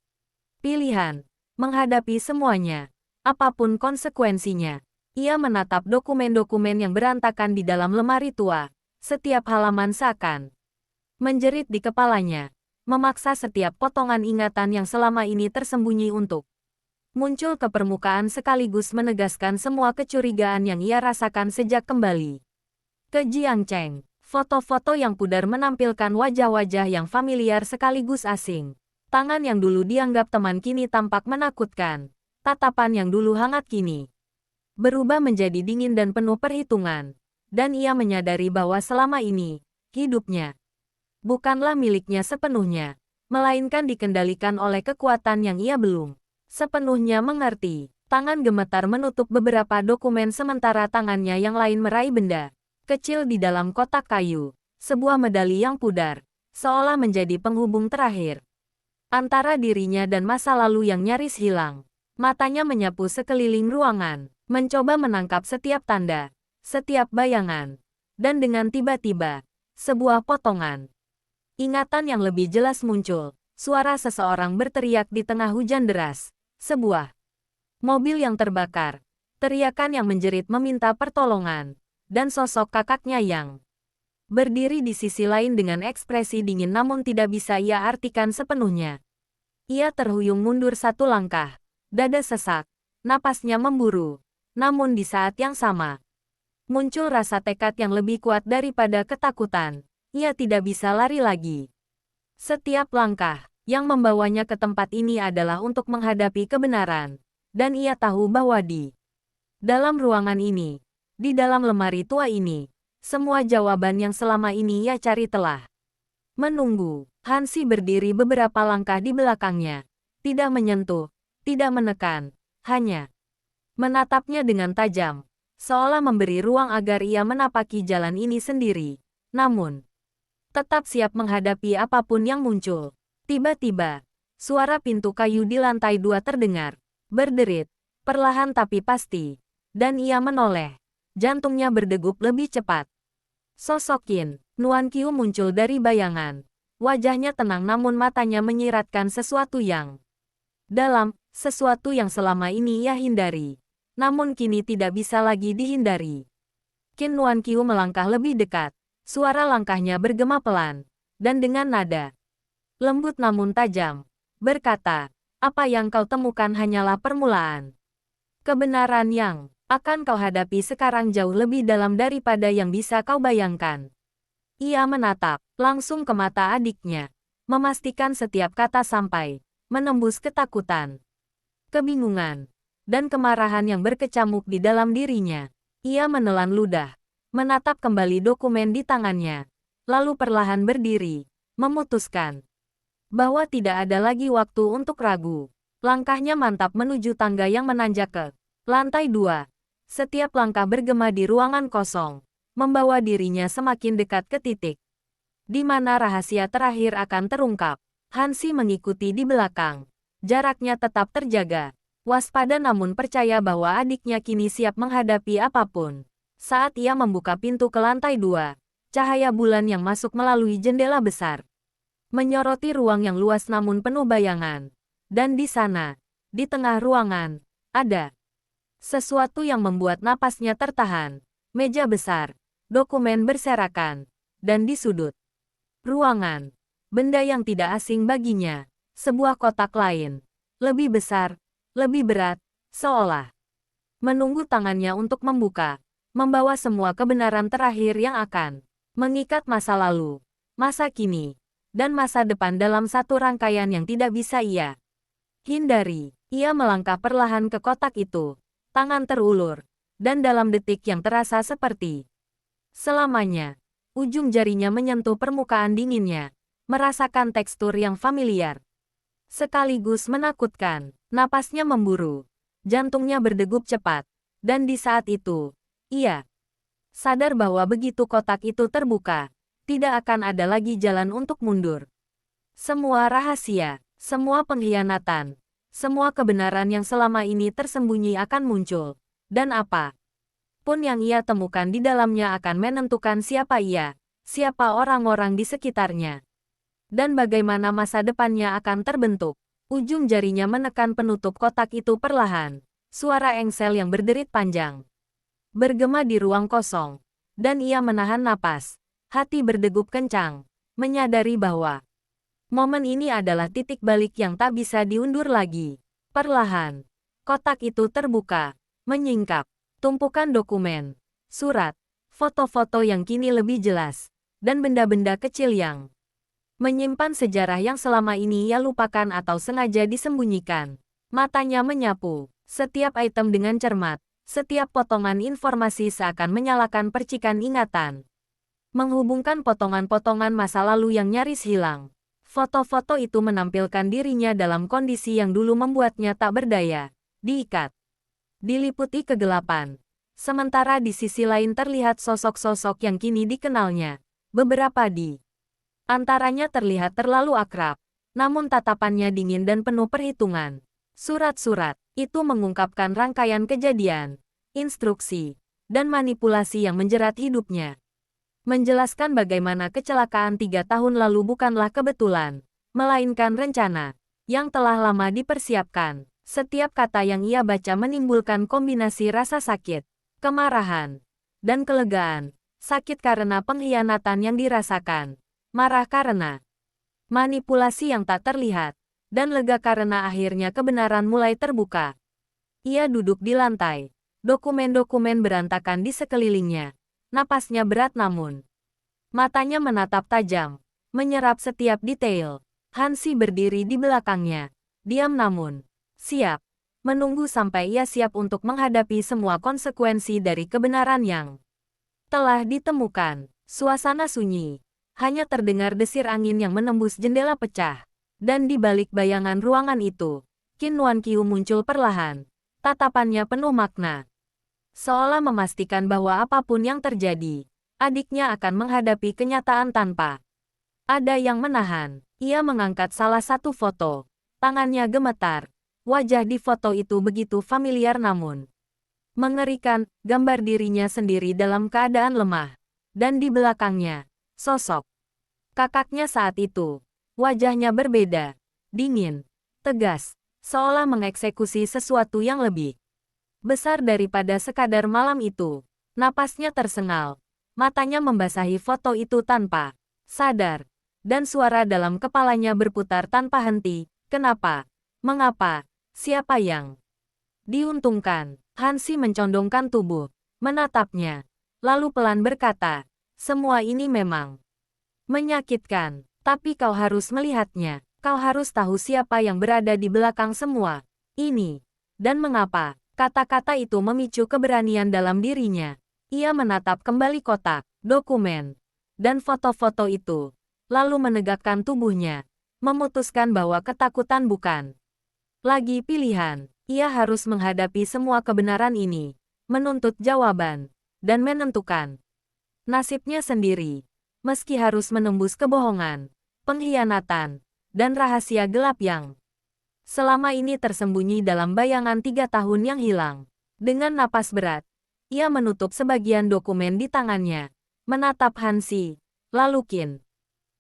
pilihan, menghadapi semuanya, apapun konsekuensinya. Ia menatap dokumen-dokumen yang berantakan di dalam lemari tua, setiap halaman seakan menjerit di kepalanya, memaksa setiap potongan ingatan yang selama ini tersembunyi untuk muncul ke permukaan sekaligus menegaskan semua kecurigaan yang ia rasakan sejak kembali ke Jiangcheng. Foto-foto yang pudar menampilkan wajah-wajah yang familiar sekaligus asing. Tangan yang dulu dianggap teman kini tampak menakutkan. Tatapan yang dulu hangat kini berubah menjadi dingin dan penuh perhitungan. Dan ia menyadari bahwa selama ini, hidupnya bukanlah miliknya sepenuhnya, melainkan dikendalikan oleh kekuatan yang ia belum sepenuhnya mengerti. Tangan gemetar menutup beberapa dokumen sementara tangannya yang lain meraih benda kecil di dalam kotak kayu, sebuah medali yang pudar, seolah menjadi penghubung terakhir antara dirinya dan masa lalu yang nyaris hilang. Matanya menyapu sekeliling ruangan, mencoba menangkap setiap tanda, setiap bayangan, dan dengan tiba-tiba, sebuah potongan ingatan yang lebih jelas muncul. Suara seseorang berteriak di tengah hujan deras. Sebuah mobil yang terbakar. Teriakan yang menjerit meminta pertolongan. Dan sosok kakaknya yang berdiri di sisi lain dengan ekspresi dingin namun tidak bisa ia artikan sepenuhnya. Ia terhuyung mundur satu langkah. Dada sesak. Napasnya memburu. Namun di saat yang sama, muncul rasa tekad yang lebih kuat daripada ketakutan. Ia tidak bisa lari lagi. Setiap langkah yang membawanya ke tempat ini adalah untuk menghadapi kebenaran. Dan ia tahu bahwa di dalam ruangan ini, di dalam lemari tua ini, semua jawaban yang selama ini ia cari telah menunggu. Hansi berdiri beberapa langkah di belakangnya. Tidak menyentuh, tidak menekan, hanya menatapnya dengan tajam. Seolah memberi ruang agar ia menapaki jalan ini sendiri. Namun, tetap siap menghadapi apapun yang muncul. Tiba-tiba, suara pintu kayu di lantai 2 terdengar. Berderit, perlahan tapi pasti. Dan ia menoleh. Jantungnya berdegup lebih cepat. Sosok Qin Nuan Qiu muncul dari bayangan. Wajahnya tenang namun matanya menyiratkan sesuatu yang dalam, sesuatu yang selama ini ia hindari. Namun kini tidak bisa lagi dihindari. Qin Nuan Qiu melangkah lebih dekat. Suara langkahnya bergema pelan, dan dengan nada lembut namun tajam, berkata, apa yang kau temukan hanyalah permulaan. Kebenaran yang akan kau hadapi sekarang jauh lebih dalam daripada yang bisa kau bayangkan. Ia menatap langsung ke mata adiknya, memastikan setiap kata sampai menembus ketakutan, kebingungan, dan kemarahan yang berkecamuk di dalam dirinya. Ia menelan ludah, menatap kembali dokumen di tangannya, lalu perlahan berdiri, memutuskan bahwa tidak ada lagi waktu untuk ragu. Langkahnya mantap menuju tangga yang menanjak ke lantai 2. Setiap langkah bergema di ruangan kosong, membawa dirinya semakin dekat ke titik di mana rahasia terakhir akan terungkap. Hansi mengikuti di belakang. Jaraknya tetap terjaga, waspada namun percaya bahwa adiknya kini siap menghadapi apapun. Saat ia membuka pintu ke lantai 2, cahaya bulan yang masuk melalui jendela besar menyoroti ruang yang luas namun penuh bayangan. Dan di sana, di tengah ruangan, ada sesuatu yang membuat napasnya tertahan. Meja besar, dokumen berserakan, dan di sudut ruangan, benda yang tidak asing baginya, sebuah kotak lain, lebih besar, lebih berat, seolah menunggu tangannya untuk membuka. Membawa semua kebenaran terakhir yang akan mengikat masa lalu, masa kini, dan masa depan dalam satu rangkaian yang tidak bisa ia hindari. Ia melangkah perlahan ke kotak itu, tangan terulur, dan dalam detik yang terasa seperti selamanya, ujung jarinya menyentuh permukaan dinginnya, merasakan tekstur yang familiar, sekaligus menakutkan. Napasnya memburu, jantungnya berdegup cepat, dan di saat itu, ia sadar bahwa begitu kotak itu terbuka, tidak akan ada lagi jalan untuk mundur. Semua rahasia, semua pengkhianatan, semua kebenaran yang selama ini tersembunyi akan muncul. Dan apa pun yang ia temukan di dalamnya akan menentukan siapa ia, siapa orang-orang di sekitarnya, dan bagaimana masa depannya akan terbentuk. Ujung jarinya menekan penutup kotak itu perlahan. Suara engsel yang berderit panjang bergema di ruang kosong, dan ia menahan napas. Hati berdegup kencang, menyadari bahwa momen ini adalah titik balik yang tak bisa diundur lagi. Perlahan, kotak itu terbuka, menyingkap tumpukan dokumen, surat, foto-foto yang kini lebih jelas, dan benda-benda kecil yang menyimpan sejarah yang selama ini ia lupakan atau sengaja disembunyikan. Matanya menyapu setiap item dengan cermat. Setiap potongan informasi seakan menyalakan percikan ingatan, menghubungkan potongan-potongan masa lalu yang nyaris hilang. Foto-foto itu menampilkan dirinya dalam kondisi yang dulu membuatnya tak berdaya, diikat, diliputi kegelapan. Sementara di sisi lain terlihat sosok-sosok yang kini dikenalnya. Beberapa di antaranya terlihat terlalu akrab, namun tatapannya dingin dan penuh perhitungan. Surat-surat itu mengungkapkan rangkaian kejadian instruksi, dan manipulasi yang menjerat hidupnya. Menjelaskan bagaimana kecelakaan 3 tahun lalu bukanlah kebetulan, melainkan rencana yang telah lama dipersiapkan. Setiap kata yang ia baca menimbulkan kombinasi rasa sakit, kemarahan, dan kelegaan. Sakit karena pengkhianatan yang dirasakan, marah karena manipulasi yang tak terlihat, dan lega karena akhirnya kebenaran mulai terbuka. Ia duduk di lantai, dokumen-dokumen berantakan di sekelilingnya. Napasnya berat namun matanya menatap tajam, menyerap setiap detail. Hansi berdiri di belakangnya, diam namun siap, menunggu sampai ia siap untuk menghadapi semua konsekuensi dari kebenaran yang telah ditemukan. Suasana sunyi, hanya terdengar desir angin yang menembus jendela pecah. Dan di balik bayangan ruangan itu, Qin Nuanqiu muncul perlahan, tatapannya penuh makna. Seolah memastikan bahwa apapun yang terjadi, adiknya akan menghadapi kenyataan tanpa ada yang menahan. Ia mengangkat salah satu foto. Tangannya gemetar. Wajah di foto itu begitu familiar namun mengerikan, gambar dirinya sendiri dalam keadaan lemah. Dan di belakangnya, sosok kakaknya saat itu. Wajahnya berbeda, dingin, tegas, seolah mengeksekusi sesuatu yang lebih besar daripada sekadar malam itu. Napasnya tersengal. Matanya membasahi foto itu tanpa sadar. Dan suara dalam kepalanya berputar tanpa henti. Kenapa? Mengapa? Siapa yang diuntungkan? Hansi mencondongkan tubuh, menatapnya. Lalu pelan berkata, semua ini memang menyakitkan. Tapi kau harus melihatnya. Kau harus tahu siapa yang berada di belakang semua ini. Dan mengapa? Kata-kata itu memicu keberanian dalam dirinya. Ia menatap kembali kotak, dokumen, dan foto-foto itu. Lalu menegakkan tubuhnya. Memutuskan bahwa ketakutan bukan lagi pilihan. Ia harus menghadapi semua kebenaran ini. Menuntut jawaban. Dan menentukan nasibnya sendiri. Meski harus menembus kebohongan, pengkhianatan, dan rahasia gelap yang selama ini tersembunyi dalam bayangan 3 tahun yang hilang. Dengan napas berat, ia menutup sebagian dokumen di tangannya, menatap Hansi, lalu Qin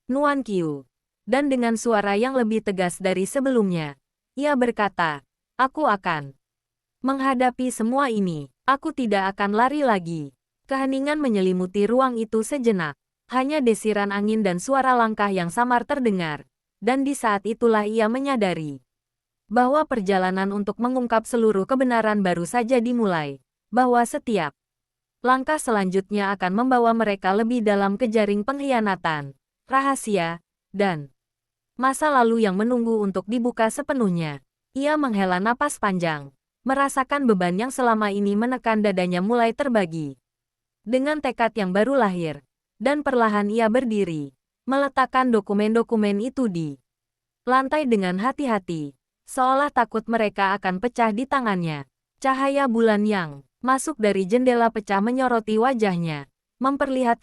Nuanqiu, dan dengan suara yang lebih tegas dari sebelumnya, ia berkata, aku akan menghadapi semua ini. Aku tidak akan lari lagi. Keheningan menyelimuti ruang itu sejenak. Hanya desiran angin dan suara langkah yang samar terdengar. Dan di saat itulah ia menyadari bahwa perjalanan untuk mengungkap seluruh kebenaran baru saja dimulai. Bahwa setiap langkah selanjutnya akan membawa mereka lebih dalam ke jaring pengkhianatan, rahasia, dan masa lalu yang menunggu untuk dibuka sepenuhnya. Ia menghela napas panjang, merasakan beban yang selama ini menekan dadanya mulai terbagi. Dengan tekad yang baru lahir, dan perlahan ia berdiri, meletakkan dokumen-dokumen itu di lantai dengan hati-hati, seolah takut mereka akan pecah di tangannya. Cahaya bulan yang masuk dari jendela pecah menyoroti wajahnya, memperlihatkan